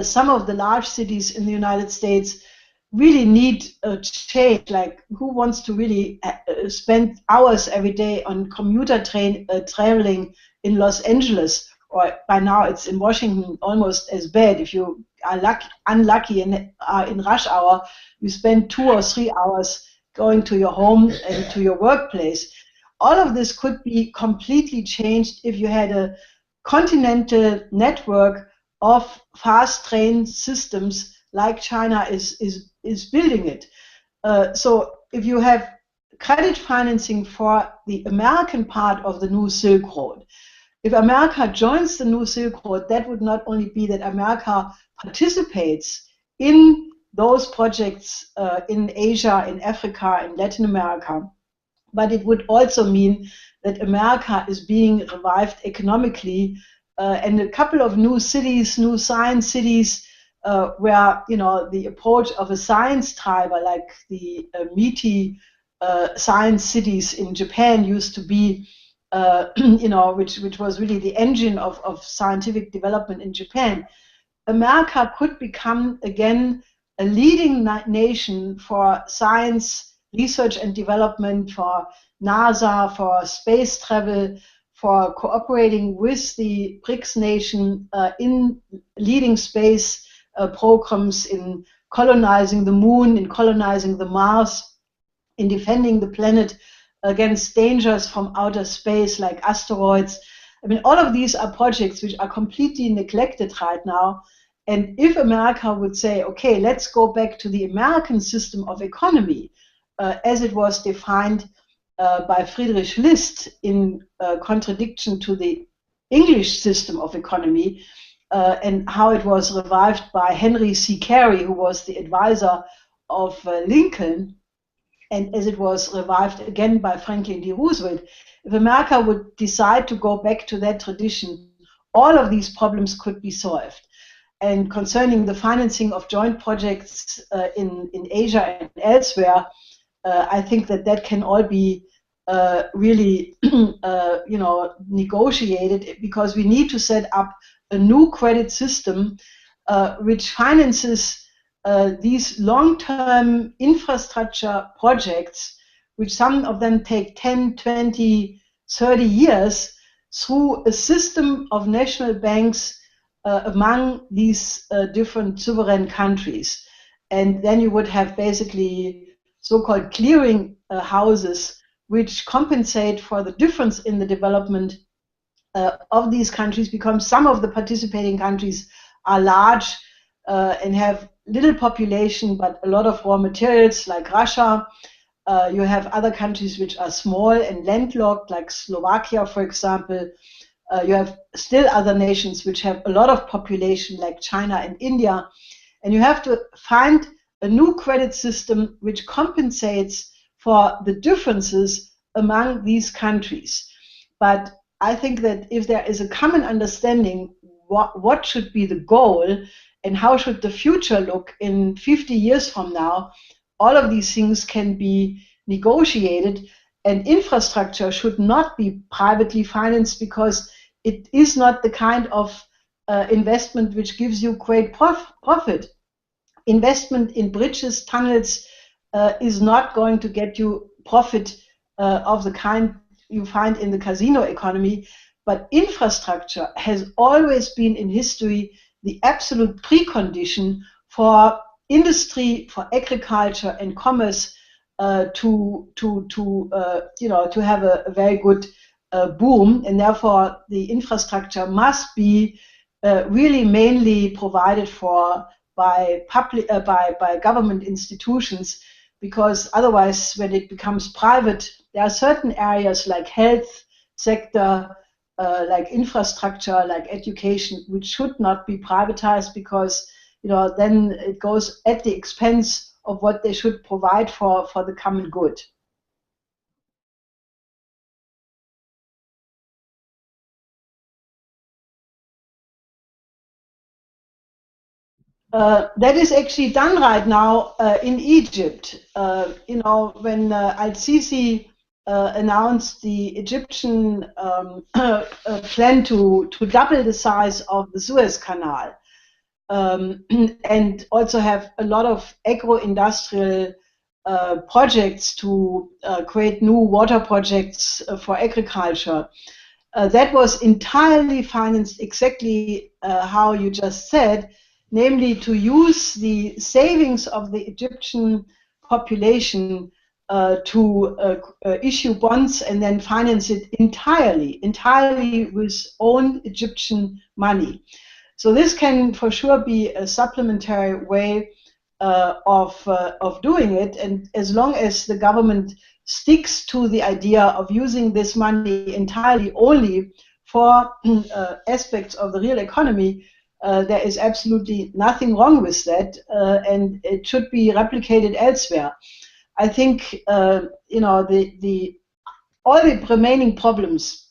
Some of the large cities in the United States really need a change. Like, who wants to really spend hours every day on commuter train traveling in Los Angeles? Or by now it's in Washington almost as bad. If you are unlucky and are in rush hour, you spend 2 or 3 hours going to your home and to your workplace. All of this could be completely changed if you had a continental network of fast train systems like China is building it. So if you have credit financing for the American part of the new Silk Road, if America joins the new Silk Road, that would not only be that America participates in those projects in Asia, in Africa, in Latin America, but it would also mean that America is being revived economically, and a couple of new cities, new science cities, where the approach of a science driver, like the meaty science cities in Japan used to be, which was really the engine of scientific development in Japan. America could become again a leading nation for science, research and development, for NASA, for space travel, for cooperating with the BRICS nation in leading space programs, in colonizing the moon, in colonizing the Mars, in defending the planet against dangers from outer space like asteroids. I mean, all of these are projects which are completely neglected right now. And if America would say, okay, let's go back to the American system of economy as it was defined by Friedrich List in contradiction to the English system of economy, and how it was revived by Henry C. Carey, who was the advisor of Lincoln, and as it was revived again by Franklin D. Roosevelt. If America would decide to go back to that tradition, all of these problems could be solved. And concerning the financing of joint projects in Asia and elsewhere, I think that can all be really negotiated, because we need to set up a new credit system which finances these long-term infrastructure projects, which some of them take 10, 20, 30 years, through a system of national banks among these different sovereign countries. And then you would have basically so-called clearing houses which compensate for the difference in the development of these countries, because some of the participating countries are large and have little population but a lot of raw materials, like Russia. You have other countries which are small and landlocked, like Slovakia, for example. You have still other nations which have a lot of population, like China and India. And you have to find a new credit system which compensates for the differences among these countries. But I think that if there is a common understanding what should be the goal and how should the future look in 50 years from now, all of these things can be negotiated, and infrastructure should not be privately financed, because it is not the kind of investment which gives you great profit. Investment in bridges, tunnels is not going to get you profit of the kind you find in the casino economy, but infrastructure has always been in history the absolute precondition for industry, for agriculture and commerce to have a very good boom, and therefore the infrastructure must be really mainly provided for by government institutions, because otherwise, when it becomes private, there are certain areas like health sector, like infrastructure, like education, which should not be privatized, because then it goes at the expense of what they should provide for the common good. That is actually done right now in Egypt. When Al-Sisi announced the Egyptian plan to double the size of the Suez Canal, and also have a lot of agro-industrial projects to create new water projects for agriculture. That was entirely financed exactly how you just said, namely to use the savings of the Egyptian population to issue bonds and then finance it entirely with own Egyptian money. So this can for sure be a supplementary way of doing it, and as long as the government sticks to the idea of using this money entirely only for aspects of the real economy, there is absolutely nothing wrong with that, and it should be replicated elsewhere. I think all the remaining problems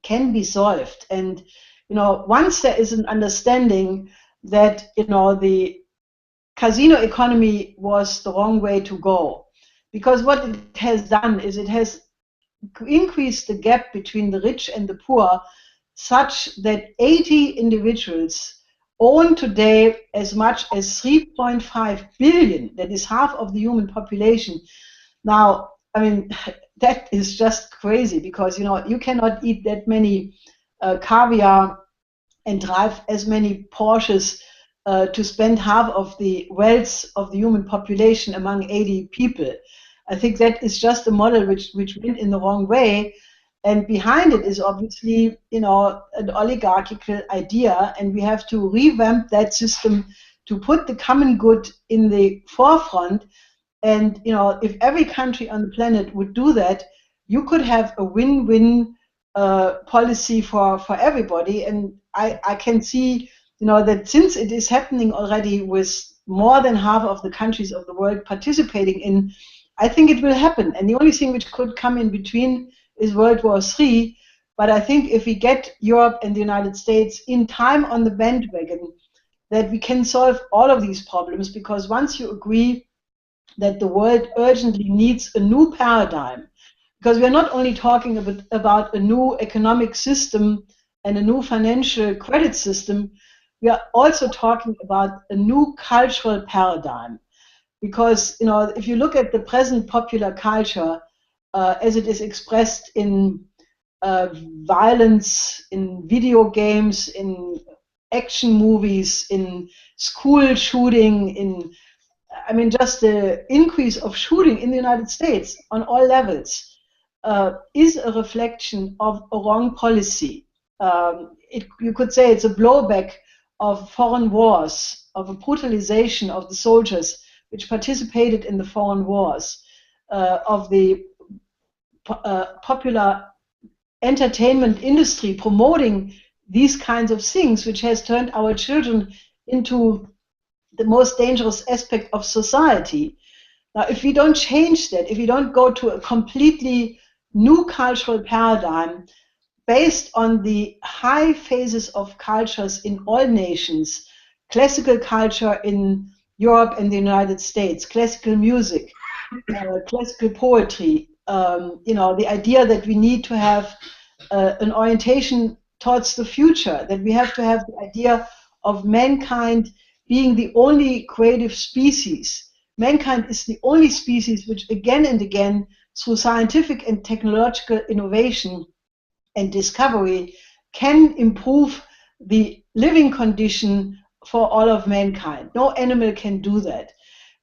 can be solved, and once there is an understanding that the casino economy was the wrong way to go, because what it has done is it has increased the gap between the rich and the poor, such that 80 individuals own today as much as 3.5 billion. That is half of the human population. Now, I mean, that is just crazy, because you cannot eat that many caviar and drive as many Porsches to spend half of the wealth of the human population among 80 people. I think that is just a model which went in the wrong way. And behind it is obviously, an oligarchical idea, and we have to revamp that system to put the common good in the forefront. And, if every country on the planet would do that, you could have a win-win policy for everybody. And I can see, that since it is happening already with more than half of the countries of the world participating in, I think it will happen. And the only thing which could come in between is World War III. But I think if we get Europe and the United States in time on the bandwagon, that we can solve all of these problems, because once you agree that the world urgently needs a new paradigm, because we are not only talking about a new economic system and a new financial credit system, we are also talking about a new cultural paradigm. Because, if you look at the present popular culture, as it is expressed in violence, in video games, in action movies, in school shooting, just the increase of shooting in the United States on all levels is a reflection of a wrong policy. You could say it's a blowback of foreign wars, of a brutalization of the soldiers which participated in the foreign wars, of the popular entertainment industry promoting these kinds of things, which has turned our children into the most dangerous aspect of society. Now, if we don't change that, if we don't go to a completely new cultural paradigm based on the high phases of cultures in all nations, classical culture in Europe and the United States, classical music, classical poetry, the idea that we need to have an orientation towards the future, that we have to have the idea of mankind being the only creative species. Mankind is the only species which again and again, through scientific and technological innovation and discovery, can improve the living condition for all of mankind. No animal can do that.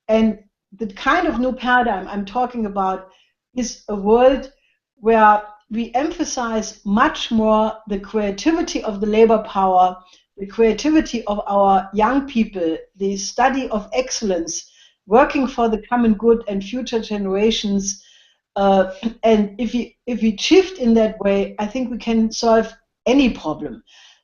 And the kind of new paradigm I'm talking about is a world where we emphasize much more the creativity of the labor power, the creativity of our young people, the study of excellence, working for the common good and future generations. And if we shift in that way, I think we can solve any problem.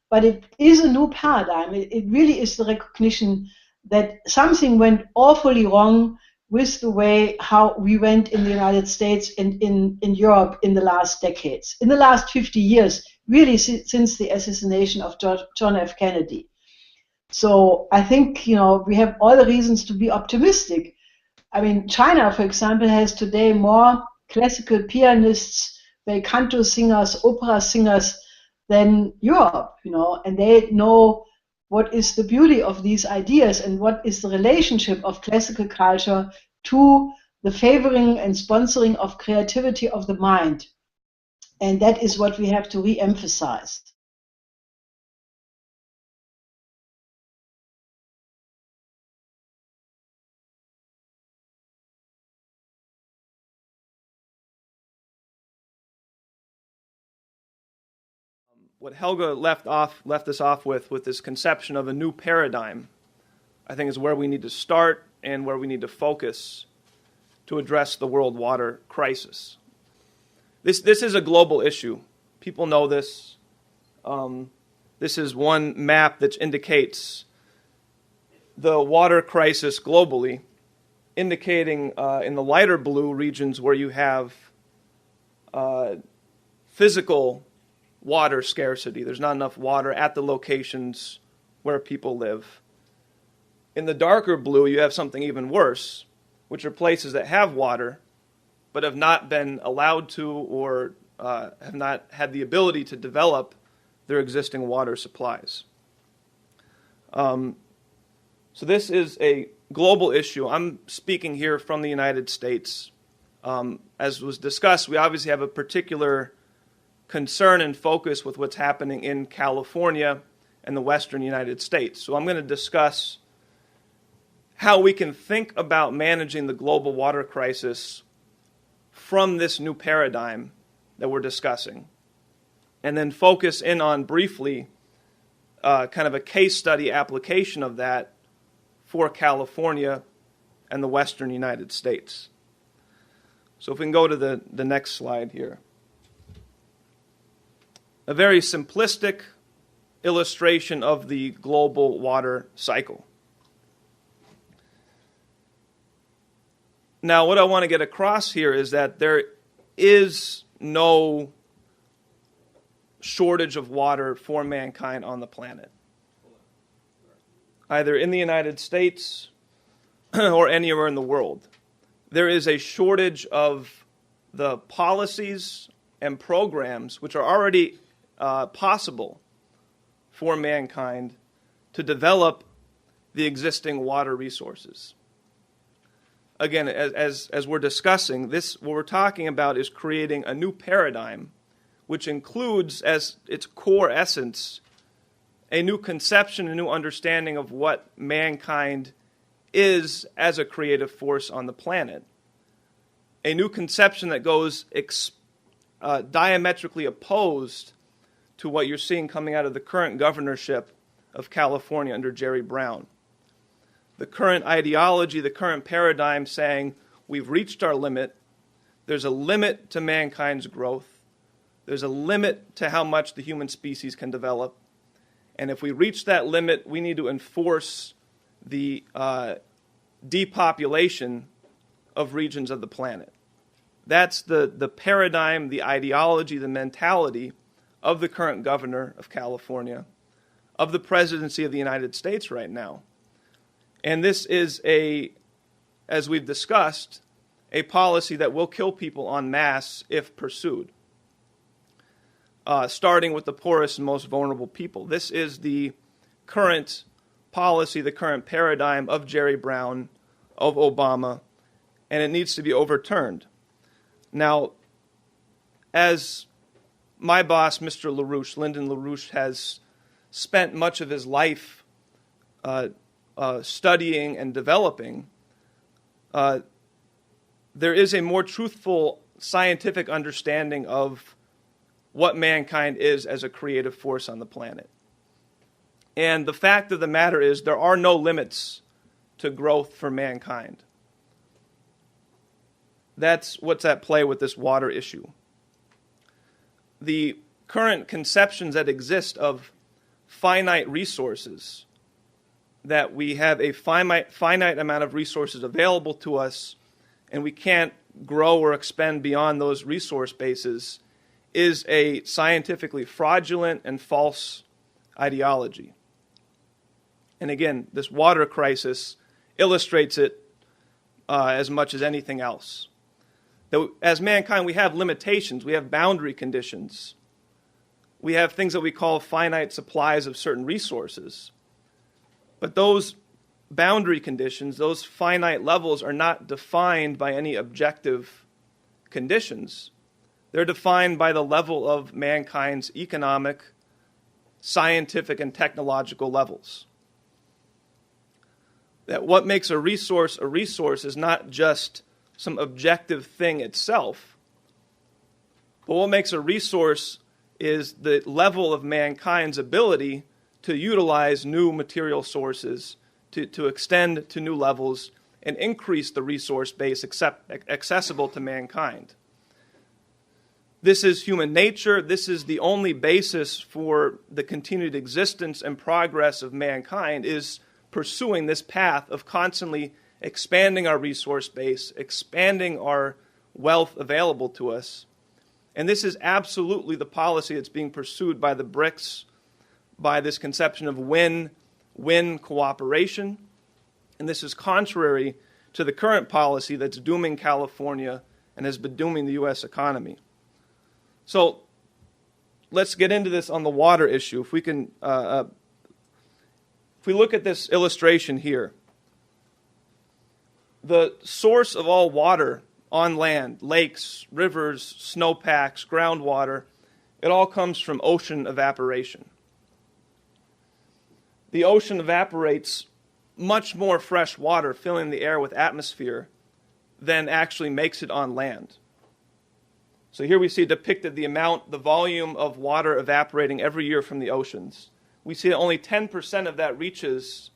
But it is a new paradigm. It really is the recognition that something went awfully wrong with the way how we went in the United States and in Europe in the last decades, in the last 50 years, really since the assassination of John F. Kennedy. So I think, we have all the reasons to be optimistic. I mean, China, for example, has today more classical pianists, bel canto singers, opera singers than Europe, and they know what is the beauty of these ideas and what is the relationship of classical culture to the favoring and sponsoring of creativity of the mind. And that is what we have to re-emphasize. What Helga left us off with this conception of a new paradigm, I think is where we need to start and where we need to focus to address the world water crisis. This is a global issue. People know this. This is one map that indicates the water crisis globally, indicating in the lighter blue regions where you have physical water scarcity. There's not enough water at the locations where people live. In the darker blue, you have something even worse, which are places that have water, but have not been allowed to or have not had the ability to develop their existing water supplies. So this is a global issue. I'm speaking here from the United States. As was discussed, we obviously have a particular concern and focus with what's happening in California and the western United States. So I'm going to discuss how we can think about managing the global water crisis from this new paradigm that we're discussing, and then focus in on briefly kind of a case study application of that for California and the western United States. So if we can go to the next slide here. A very simplistic illustration of the global water cycle. Now, what I want to get across here is that there is no shortage of water for mankind on the planet, either in the United States or anywhere in the world. There is a shortage of the policies and programs which are already possible for mankind to develop the existing water resources. Again, as we're discussing, what we're talking about is creating a new paradigm, which includes as its core essence a new conception, a new understanding of what mankind is as a creative force on the planet. A new conception that goes diametrically opposed to what you're seeing coming out of the current governorship of California under Jerry Brown. The current ideology, the current paradigm saying we've reached our limit, there's a limit to mankind's growth, there's a limit to how much the human species can develop, and if we reach that limit, we need to enforce the depopulation of regions of the planet. That's the paradigm, the ideology, the mentality of the current governor of California, of the presidency of the United States right now. And this is as we've discussed, a policy that will kill people en masse if pursued, starting with the poorest and most vulnerable people. This is the current policy, the current paradigm of Jerry Brown, of Obama, and it needs to be overturned. Now, as my boss, Mr. LaRouche, Lyndon LaRouche, has spent much of his life studying and developing, there is a more truthful scientific understanding of what mankind is as a creative force on the planet. And the fact of the matter is there are no limits to growth for mankind. That's what's at play with this water issue. The current conceptions that exist of finite resources that we have a finite amount of resources available to us, and we can't grow or expend beyond those resource bases, is a scientifically fraudulent and false ideology. And again, this water crisis illustrates it as much as anything else. That as mankind, we have limitations. We have boundary conditions. We have things that we call finite supplies of certain resources. But those boundary conditions, those finite levels, are not defined by any objective conditions. They're defined by the level of mankind's economic, scientific, and technological levels. That what makes a resource is not just some objective thing itself, but what makes a resource is the level of mankind's ability to utilize new material sources, to extend to new levels, and increase the resource base accessible to mankind. This is human nature. This is the only basis for the continued existence and progress of mankind, is pursuing this path of constantly expanding our resource base, expanding our wealth available to us. And this is absolutely the policy that's being pursued by the BRICS, by this conception of win-win cooperation. And this is contrary to the current policy that's dooming California and has been dooming the U.S. economy. So let's get into this on the water issue. If we can, if we look at this illustration here, the source of all water on land, lakes, rivers, snowpacks, groundwater, it all comes from ocean evaporation. The ocean evaporates much more fresh water, filling the air with atmosphere, than actually makes it on land. So here we see depicted the volume of water evaporating every year from the oceans. We see that only 10% of that reaches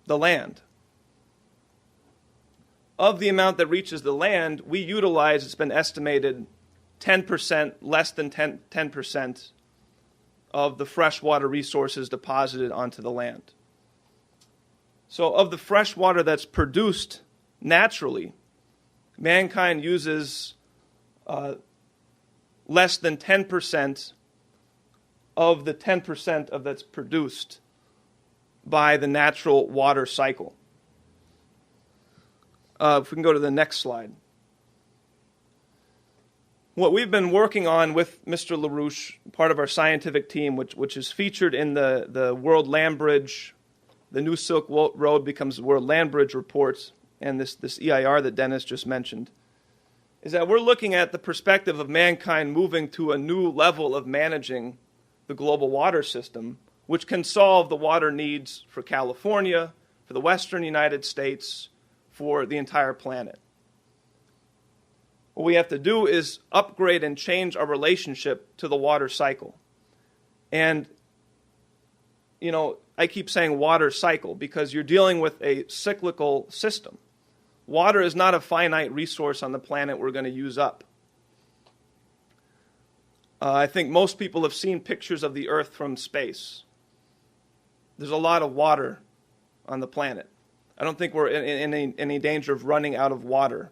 the land. Of the amount that reaches the land, we utilize, it's been estimated, 10%, less than 10% of the freshwater resources deposited onto the land. So of the fresh water that's produced naturally, mankind uses less than 10% of the 10% of that's produced by the natural water cycle. If we can go to the next slide. What we've been working on with Mr. LaRouche, part of our scientific team, which is featured in the World Land Bridge, the New Silk Road becomes the World Land Bridge reports, and this EIR that Dennis just mentioned, is that we're looking at the perspective of mankind moving to a new level of managing the global water system, which can solve the water needs for California, for the Western United States, for the entire planet. What we have to do is upgrade and change our relationship to the water cycle. And, you know, I keep saying water cycle because you're dealing with a cyclical system. Water is not a finite resource on the planet we're going to use up. I think most people have seen pictures of the Earth from space. There's a lot of water on the planet. I don't think we're in any danger of running out of water.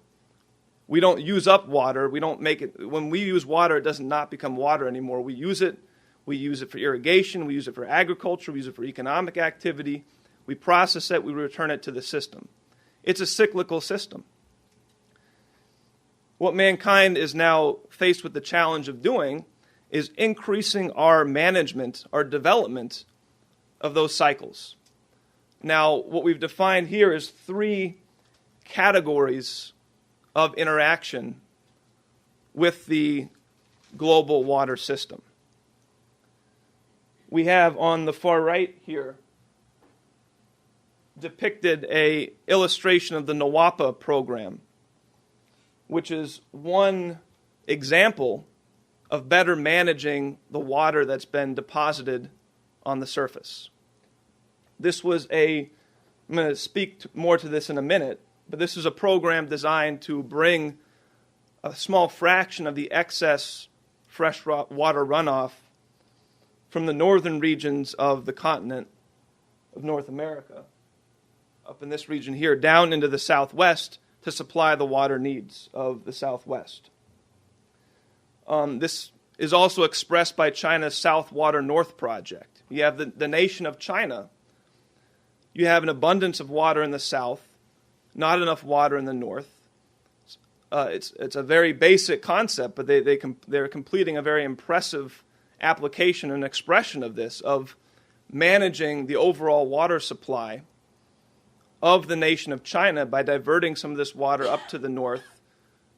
We don't use up water. We don't make it. When we use water, it does not become water anymore. We use it. We use it for irrigation. We use it for agriculture. We use it for economic activity. We process it. We return it to the system. It's a cyclical system. What mankind is now faced with the challenge of doing is increasing our management, our development of those cycles. Now, what we've defined here is 3 categories of interaction with the global water system. We have on the far right here depicted an illustration of the NWAPA program, which is one example of better managing the water that's been deposited on the surface. This was I'm going to speak more to this in a minute, but this is a program designed to bring a small fraction of the excess fresh water runoff from the northern regions of the continent, of North America, up in this region here, down into the southwest to supply the water needs of the southwest. This is also expressed by China's South Water North project. You have the nation of China. You have an abundance of water in the south, not enough water in the north. It's a very basic concept, but they're completing a very impressive application and expression of this, of managing the overall water supply of the nation of China by diverting some of this water up to the north,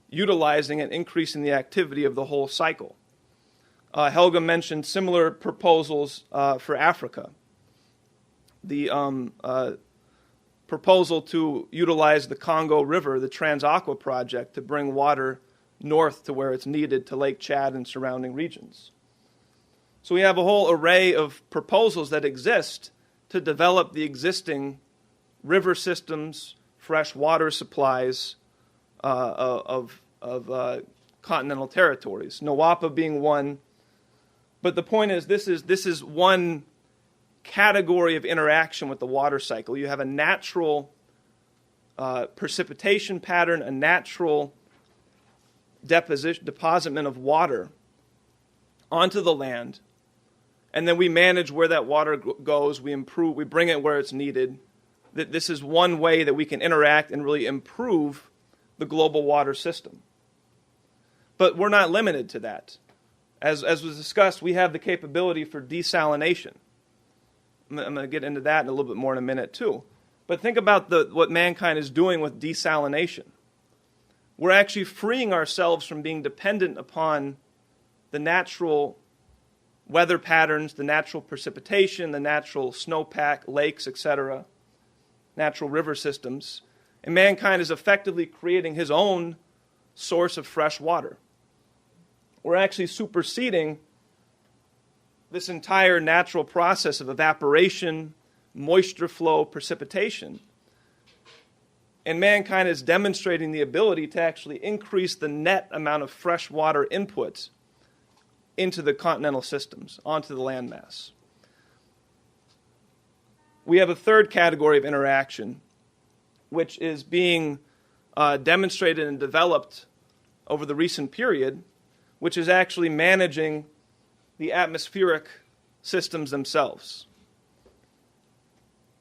utilizing and increasing the activity of the whole cycle. Helga mentioned similar proposals for Africa. The proposal to utilize the Congo River, the Trans-Aqua project, to bring water north to where it's needed to Lake Chad and surrounding regions. So we have a whole array of proposals that exist to develop the existing river systems, fresh water supplies of continental territories, NWAPA being one. But the point is, this is one category of interaction with the water cycle. You have a natural precipitation pattern, a natural deposition of water onto the land, and then we manage where that water goes. We improve, we bring it where it's needed. This is one way that we can interact and really improve the global water system. But we're not limited to that. As was discussed, we have the capability for desalination. I'm going to get into that in a little bit more in a minute too. But think about what mankind is doing with desalination. We're actually freeing ourselves from being dependent upon the natural weather patterns, the natural precipitation, the natural snowpack, lakes, etc., natural river systems. And mankind is effectively creating his own source of fresh water. We're actually superseding this entire natural process of evaporation, moisture flow, precipitation. And mankind is demonstrating the ability to actually increase the net amount of fresh water input into the continental systems, onto the landmass. We have a third category of interaction, which is being demonstrated and developed over the recent period, which is actually managing the atmospheric systems themselves.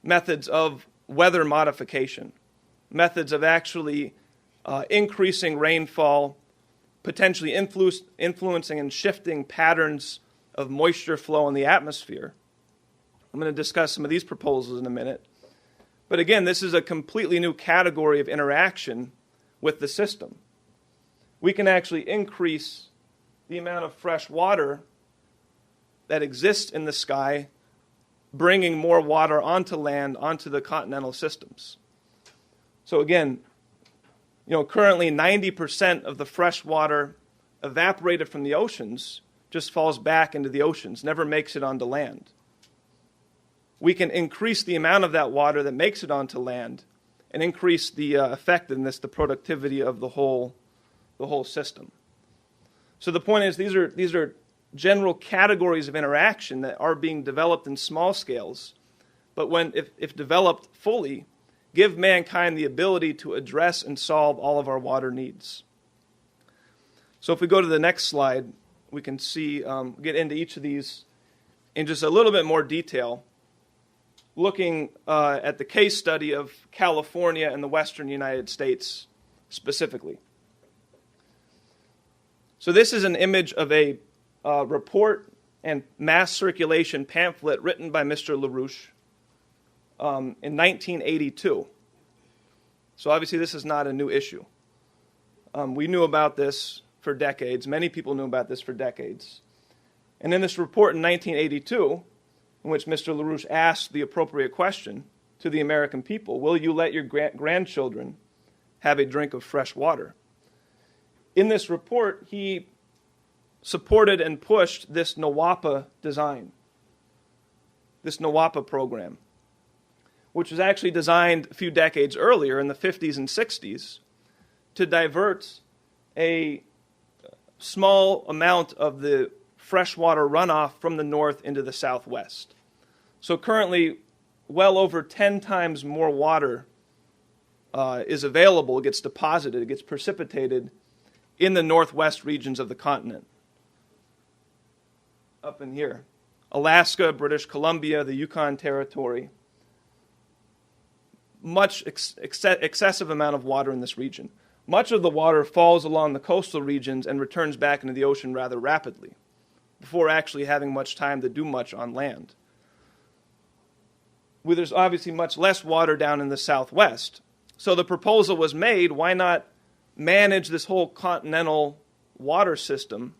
Methods of weather modification, methods of actually increasing rainfall, potentially influencing and shifting patterns of moisture flow in the atmosphere. I'm going to discuss some of these proposals in a minute. But again, this is a completely new category of interaction with the system. We can actually increase the amount of fresh water that exists in the sky, bringing more water onto land, onto the continental systems. So again, currently 90% of the fresh water evaporated from the oceans just falls back into the oceans, never makes it onto land. We can increase the amount of that water that makes it onto land and increase the effectiveness, the productivity of the whole system. So the point is, these are general categories of interaction that are being developed in small scales, but if developed fully, give mankind the ability to address and solve all of our water needs. So if we go to the next slide, we can see, get into each of these in just a little bit more detail, looking at the case study of California and the western United States specifically. So this is an image of a report and mass circulation pamphlet written by Mr. LaRouche in 1982. So obviously this is not a new issue. We knew about this for decades. Many people knew about this for decades. And in this report in 1982, in which Mr. LaRouche asked the appropriate question to the American people, will you let your grandchildren have a drink of fresh water? In this report, he supported and pushed this NWAPA design, this NWAPA program, which was actually designed a few decades earlier in the 50s and 60s to divert a small amount of the freshwater runoff from the north into the southwest. So currently, well over 10 times more water is available, gets deposited, gets precipitated in the northwest regions of the continent. Up in here. Alaska, British Columbia, the Yukon Territory. Much excessive amount of water in this region. Much of the water falls along the coastal regions and returns back into the ocean rather rapidly, before actually having much time to do much on land. Well, there's obviously much less water down in the southwest. So the proposal was made, why not manage this whole continental water system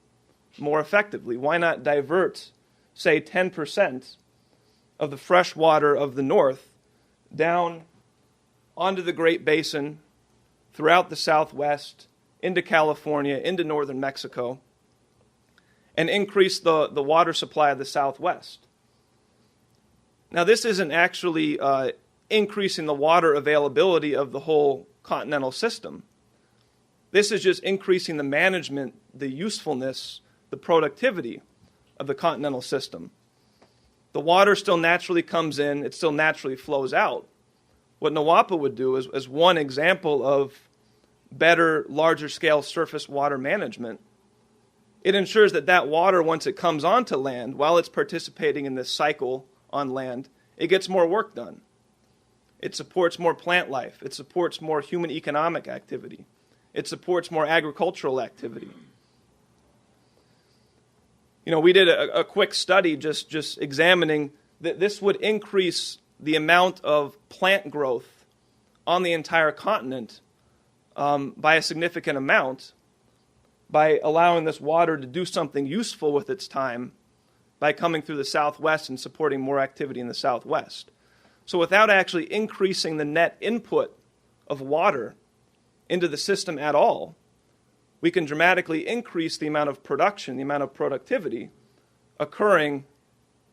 more effectively? Why not divert, say, 10% of the fresh water of the north down onto the Great Basin, throughout the southwest, into California, into northern Mexico, and increase the water supply of the southwest? Now, this isn't actually increasing the water availability of the whole continental system. This is just increasing the management, the usefulness, the productivity of the continental system. The water still naturally comes in, it still naturally flows out. What NWAPA would do is one example of better, larger scale surface water management. It ensures that that water, once it comes onto land, while it's participating in this cycle on land, it gets more work done. It supports more plant life. It supports more human economic activity. It supports more agricultural activity. You know, we did a quick study just examining that this would increase the amount of plant growth on the entire continent by a significant amount by allowing this water to do something useful with its time by coming through the southwest and supporting more activity in the southwest. So without actually increasing the net input of water into the system at all, we can dramatically increase the amount of production, the amount of productivity occurring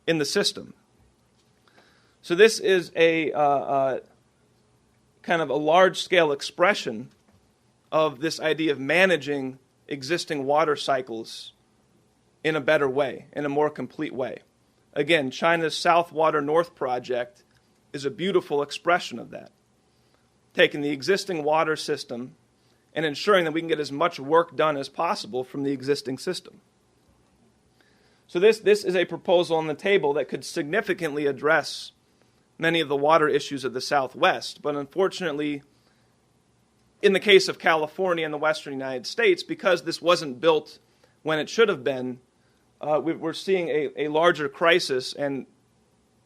in the system. So this is a kind of a large-scale expression of this idea of managing existing water cycles in a better way, in a more complete way. Again, China's South Water North project is a beautiful expression of that. Taking the existing water system and ensuring that we can get as much work done as possible from the existing system. So this is a proposal on the table that could significantly address many of the water issues of the Southwest. But unfortunately, in the case of California and the western United States, because this wasn't built when it should have been, we're seeing a larger crisis, and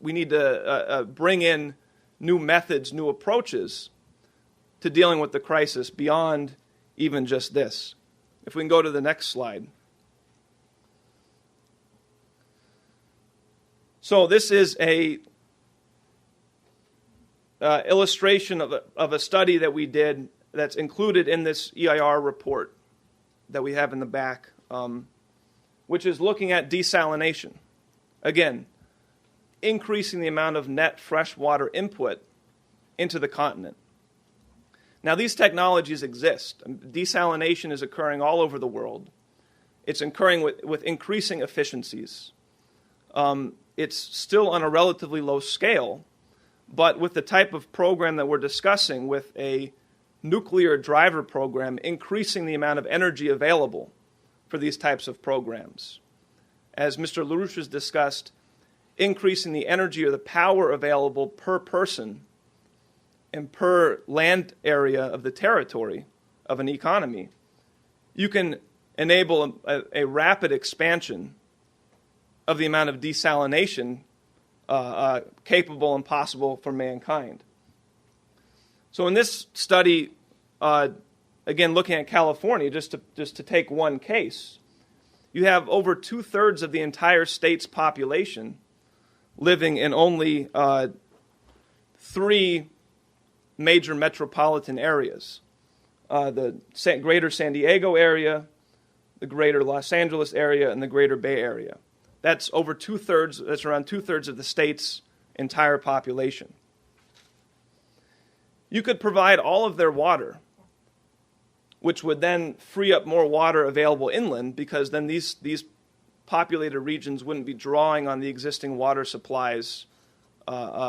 we need to bring in new methods, new approaches to dealing with the crisis beyond even just this. If we can go to the next slide. So this is a illustration of a study that we did that's included in this EIR report that we have in the back, which is looking at desalination. Again, increasing the amount of net freshwater input into the continent. Now, these technologies exist. Desalination is occurring all over the world. It's occurring with increasing efficiencies. It's still on a relatively low scale, but with the type of program that we're discussing, with a nuclear driver program, increasing the amount of energy available for these types of programs. As Mr. LaRouche has discussed, increasing the energy or the power available per person and per land area of the territory of an economy, you can enable a rapid expansion of the amount of desalination capable and possible for mankind. So in this study, again looking at California, just to take one case, you have over 2/3 of the entire state's population living in only 3 major metropolitan areas. The greater San Diego area, the greater Los Angeles area, and the greater Bay Area. That's over 2/3, that's around 2/3 of the state's entire population. You could provide all of their water, which would then free up more water available inland, because then these populated regions wouldn't be drawing on the existing water supplies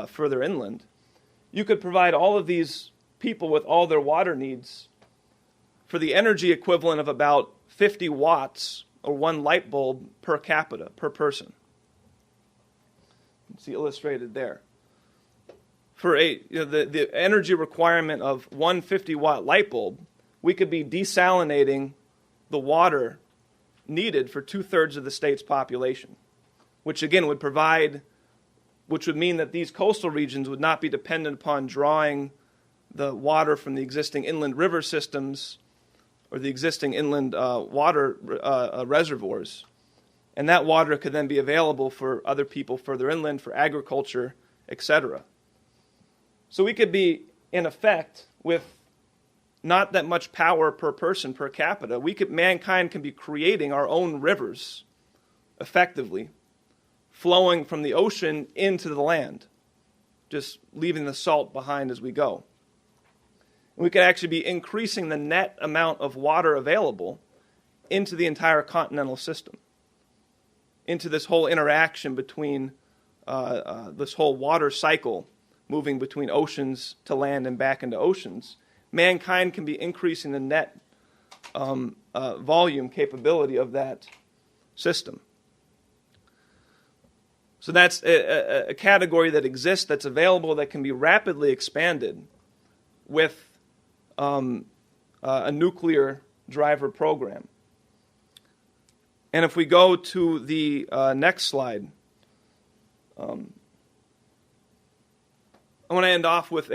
further inland, you could provide all of these people with all their water needs for the energy equivalent of about 50 watts or one light bulb per capita, per person. You see illustrated there. For the energy requirement of one 50-watt light bulb, we could be desalinating the water needed for 2/3 of the state's population, which again would mean that these coastal regions would not be dependent upon drawing the water from the existing inland river systems or the existing inland water reservoirs. And that water could then be available for other people further inland, for agriculture, etc. So we could be, in effect, with not that much power per person, per capita, mankind can be creating our own rivers effectively, flowing from the ocean into the land, just leaving the salt behind as we go. And we could actually be increasing the net amount of water available into the entire continental system, into this whole interaction between this whole water cycle moving between oceans to land and back into oceans. Mankind can be increasing the net volume capability of that system. So that's a category that exists, that's available, that can be rapidly expanded with a nuclear driver program. And if we go to the next slide, I want to end off with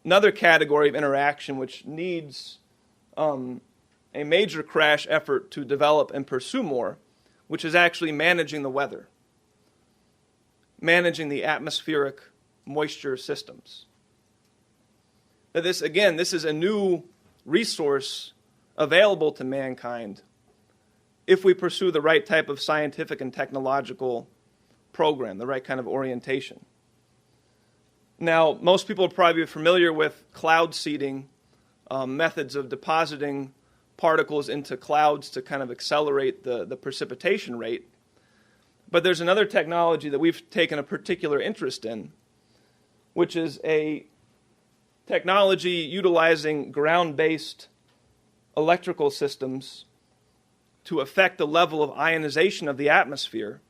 another category of interaction which needs a major crash effort to develop and pursue more, which is actually managing the weather, managing the atmospheric moisture systems. Now this is a new resource available to mankind if we pursue the right type of scientific and technological program, the right kind of orientation. Now, most people are probably familiar with cloud seeding, methods of depositing particles into clouds to kind of accelerate the precipitation rate. But there's another technology that we've taken a particular interest in, which is a technology utilizing ground-based electrical systems to affect the level of ionization of the atmosphere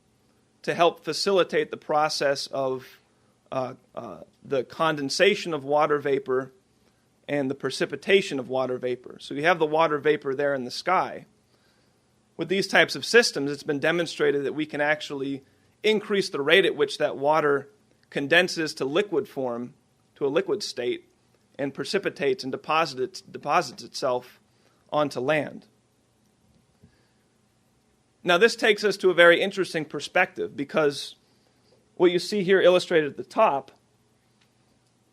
to help facilitate the process of the condensation of water vapor and the precipitation of water vapor. So you have the water vapor there in the sky. With these types of systems, it's been demonstrated that we can actually increase the rate at which that water condenses to liquid form, to a liquid state, and precipitates and deposits itself onto land. Now, this takes us to a very interesting perspective, because what you see here illustrated at the top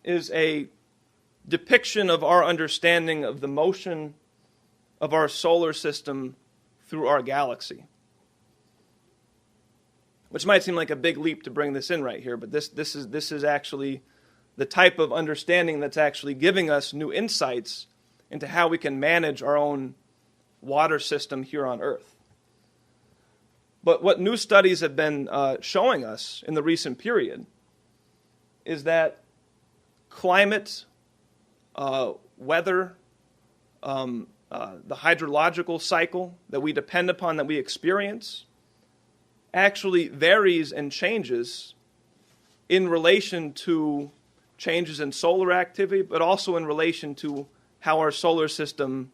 is a depiction of our understanding of the motion of our solar system through our galaxy. Which might seem like a big leap to bring this in right here, but this is actually the type of understanding that's actually giving us new insights into how we can manage our own water system here on Earth. But what new studies have been showing us in the recent period is that climate, weather, the hydrological cycle that we depend upon, that we experience, actually varies and changes in relation to changes in solar activity, but also in relation to how our solar system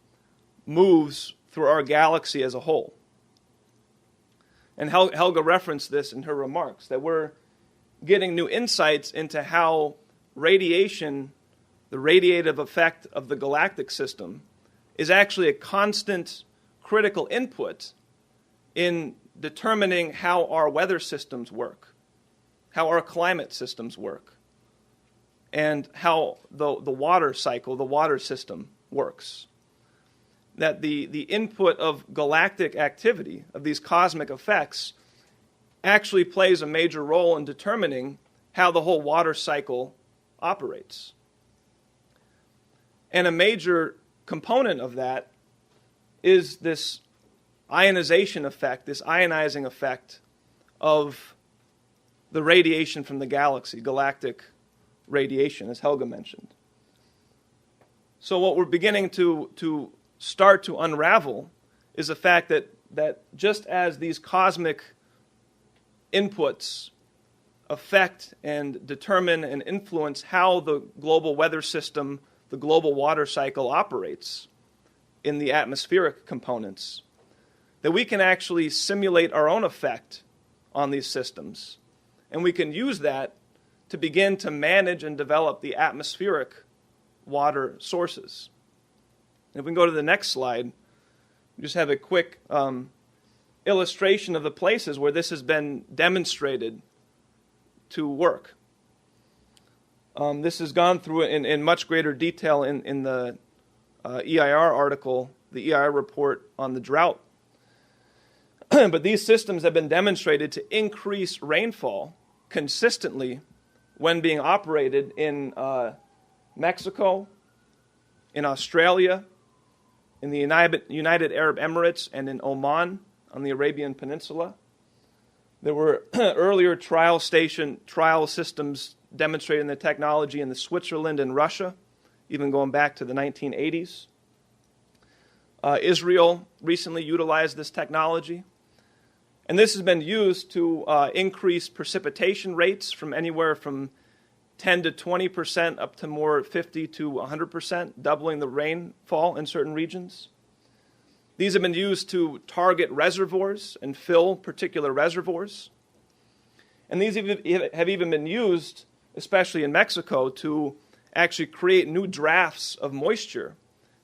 moves through our galaxy as a whole. And Helga referenced this in her remarks, that we're getting new insights into how radiation, the radiative effect of the galactic system, is actually a constant critical input in determining how our weather systems work, how our climate systems work, and how the water cycle, the water system works. That the input of galactic activity, of these cosmic effects, actually plays a major role in determining how the whole water cycle operates. And a major component of that is this ionization effect, this ionizing effect of the radiation from the galaxy, galactic radiation, as Helga mentioned. So what we're beginning to start to unravel is the fact that just as these cosmic inputs affect and determine and influence how the global weather system, the global water cycle operates in the atmospheric components, that we can actually simulate our own effect on these systems. And we can use that to begin to manage and develop the atmospheric water sources. And if we can go to the next slide, we just have a quick illustration of the places where this has been demonstrated to work. This has gone through in much greater detail in the EIR article, the EIR report on the drought. But these systems have been demonstrated to increase rainfall consistently when being operated in Mexico, in Australia, in the United Arab Emirates, and in Oman on the Arabian Peninsula. There were earlier trial systems demonstrating the technology in Switzerland and Russia, even going back to the 1980s. Israel recently utilized this technology. And this has been used to increase precipitation rates from anywhere from 10 to 20% up to more 50 to 100%, doubling the rainfall in certain regions. These have been used to target reservoirs and fill particular reservoirs. And these have even been used, especially in Mexico, to actually create new drafts of moisture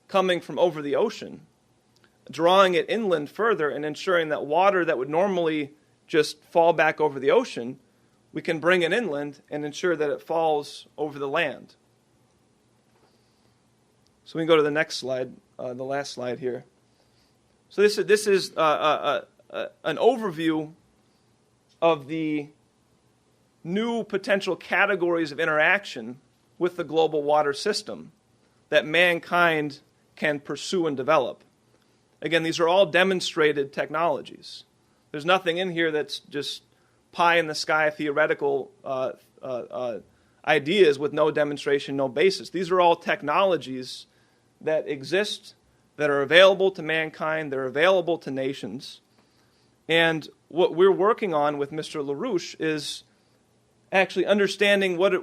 coming from over the ocean, drawing it inland further and ensuring that water that would normally just fall back over the ocean, we can bring it inland and ensure that it falls over the land. So we can go to the next slide, the last slide here. So this is an overview of the new potential categories of interaction with the global water system that mankind can pursue and develop. Again, these are all demonstrated technologies. There's nothing in here that's just pie-in-the-sky theoretical ideas with no demonstration, no basis. These are all technologies that exist, that are available to mankind, they're available to nations. And what we're working on with Mr. LaRouche is actually understanding what are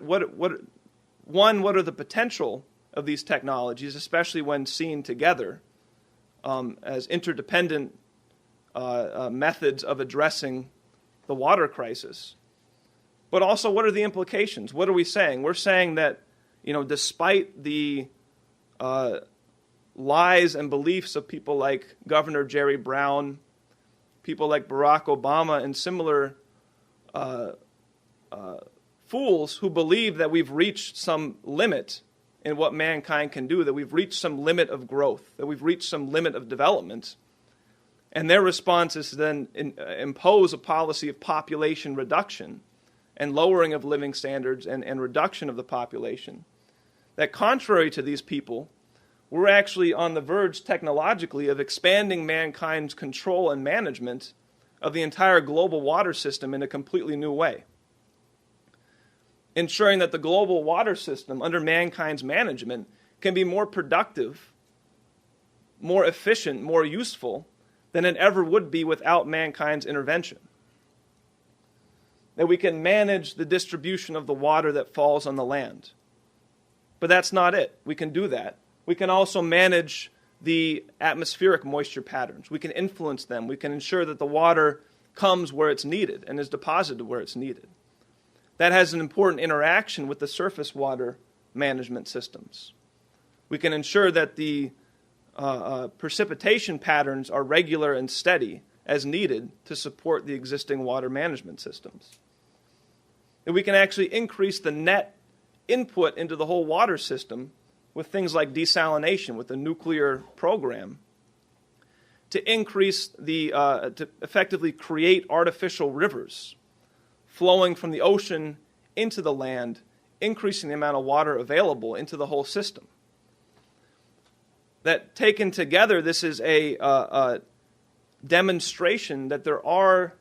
the potential of these technologies, especially when seen together as interdependent methods of addressing the water crisis. But also, what are the implications? What are we saying? We're saying that, despite the lies and beliefs of people like Governor Jerry Brown, people like Barack Obama, and similar fools who believe that we've reached some limit in what mankind can do, that we've reached some limit of growth, that we've reached some limit of development. And their response is to then impose a policy of population reduction and lowering of living standards and reduction of the population. That contrary to these people, we're actually on the verge technologically of expanding mankind's control and management of the entire global water system in a completely new way. Ensuring that the global water system under mankind's management can be more productive, more efficient, more useful than it ever would be without mankind's intervention. That we can manage the distribution of the water that falls on the land. But that's not it. We can do that. We can also manage the atmospheric moisture patterns. We can influence them. We can ensure that the water comes where it's needed and is deposited where it's needed. That has an important interaction with the surface water management systems. We can ensure that the precipitation patterns are regular and steady as needed to support the existing water management systems. And we can actually increase the net input into the whole water system with things like desalination, with the nuclear program, to increase to effectively create artificial rivers flowing from the ocean into the land, increasing the amount of water available into the whole system. That taken together, this is a demonstration that there are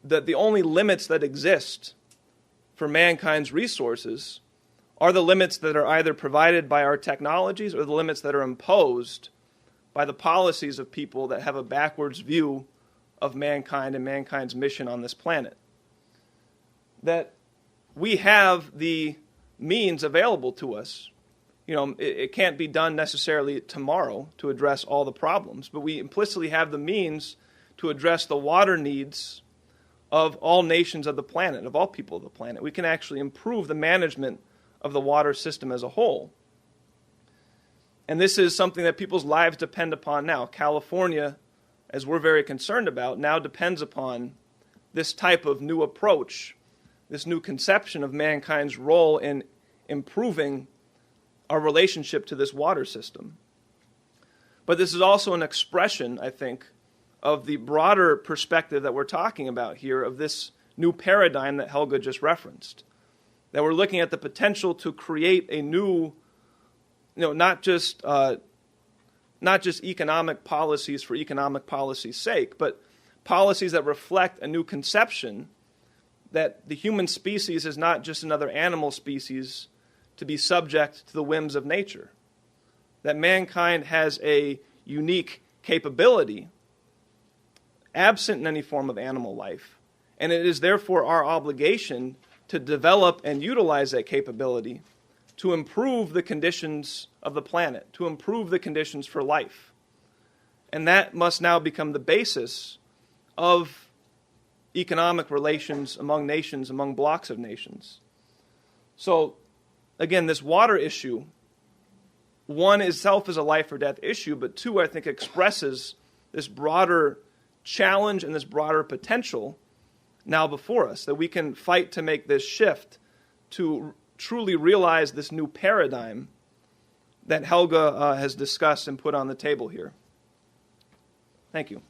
that the only limits that exist for mankind's resources are the limits that are either provided by our technologies or the limits that are imposed by the policies of people that have a backwards view of mankind and mankind's mission on this planet. That we have the means available to us. You know, it can't be done necessarily tomorrow to address all the problems, but we implicitly have the means to address the water needs of all nations of the planet, of all people of the planet. We can actually improve the management of the water system as a whole. And this is something that people's lives depend upon now. California, as we're very concerned about, now depends upon this type of new approach, this new conception of mankind's role in improving our relationship to this water system. But this is also an expression, I think, of the broader perspective that we're talking about here, of this new paradigm that Helga just referenced. That we're looking at the potential to create a new, not just economic policies for economic policy's sake, but policies that reflect a new conception that the human species is not just another animal species to be subject to the whims of nature. That mankind has a unique capability absent in any form of animal life, and it is therefore our obligation to develop and utilize that capability to improve the conditions of the planet, to improve the conditions for life. And that must now become the basis of economic relations among nations, among blocks of nations. So, again, this water issue, one itself is a life or death issue, but two, I think, expresses this broader challenge and this broader potential now before us, that we can fight to make this shift to truly realize this new paradigm that Helga has discussed and put on the table here. Thank you.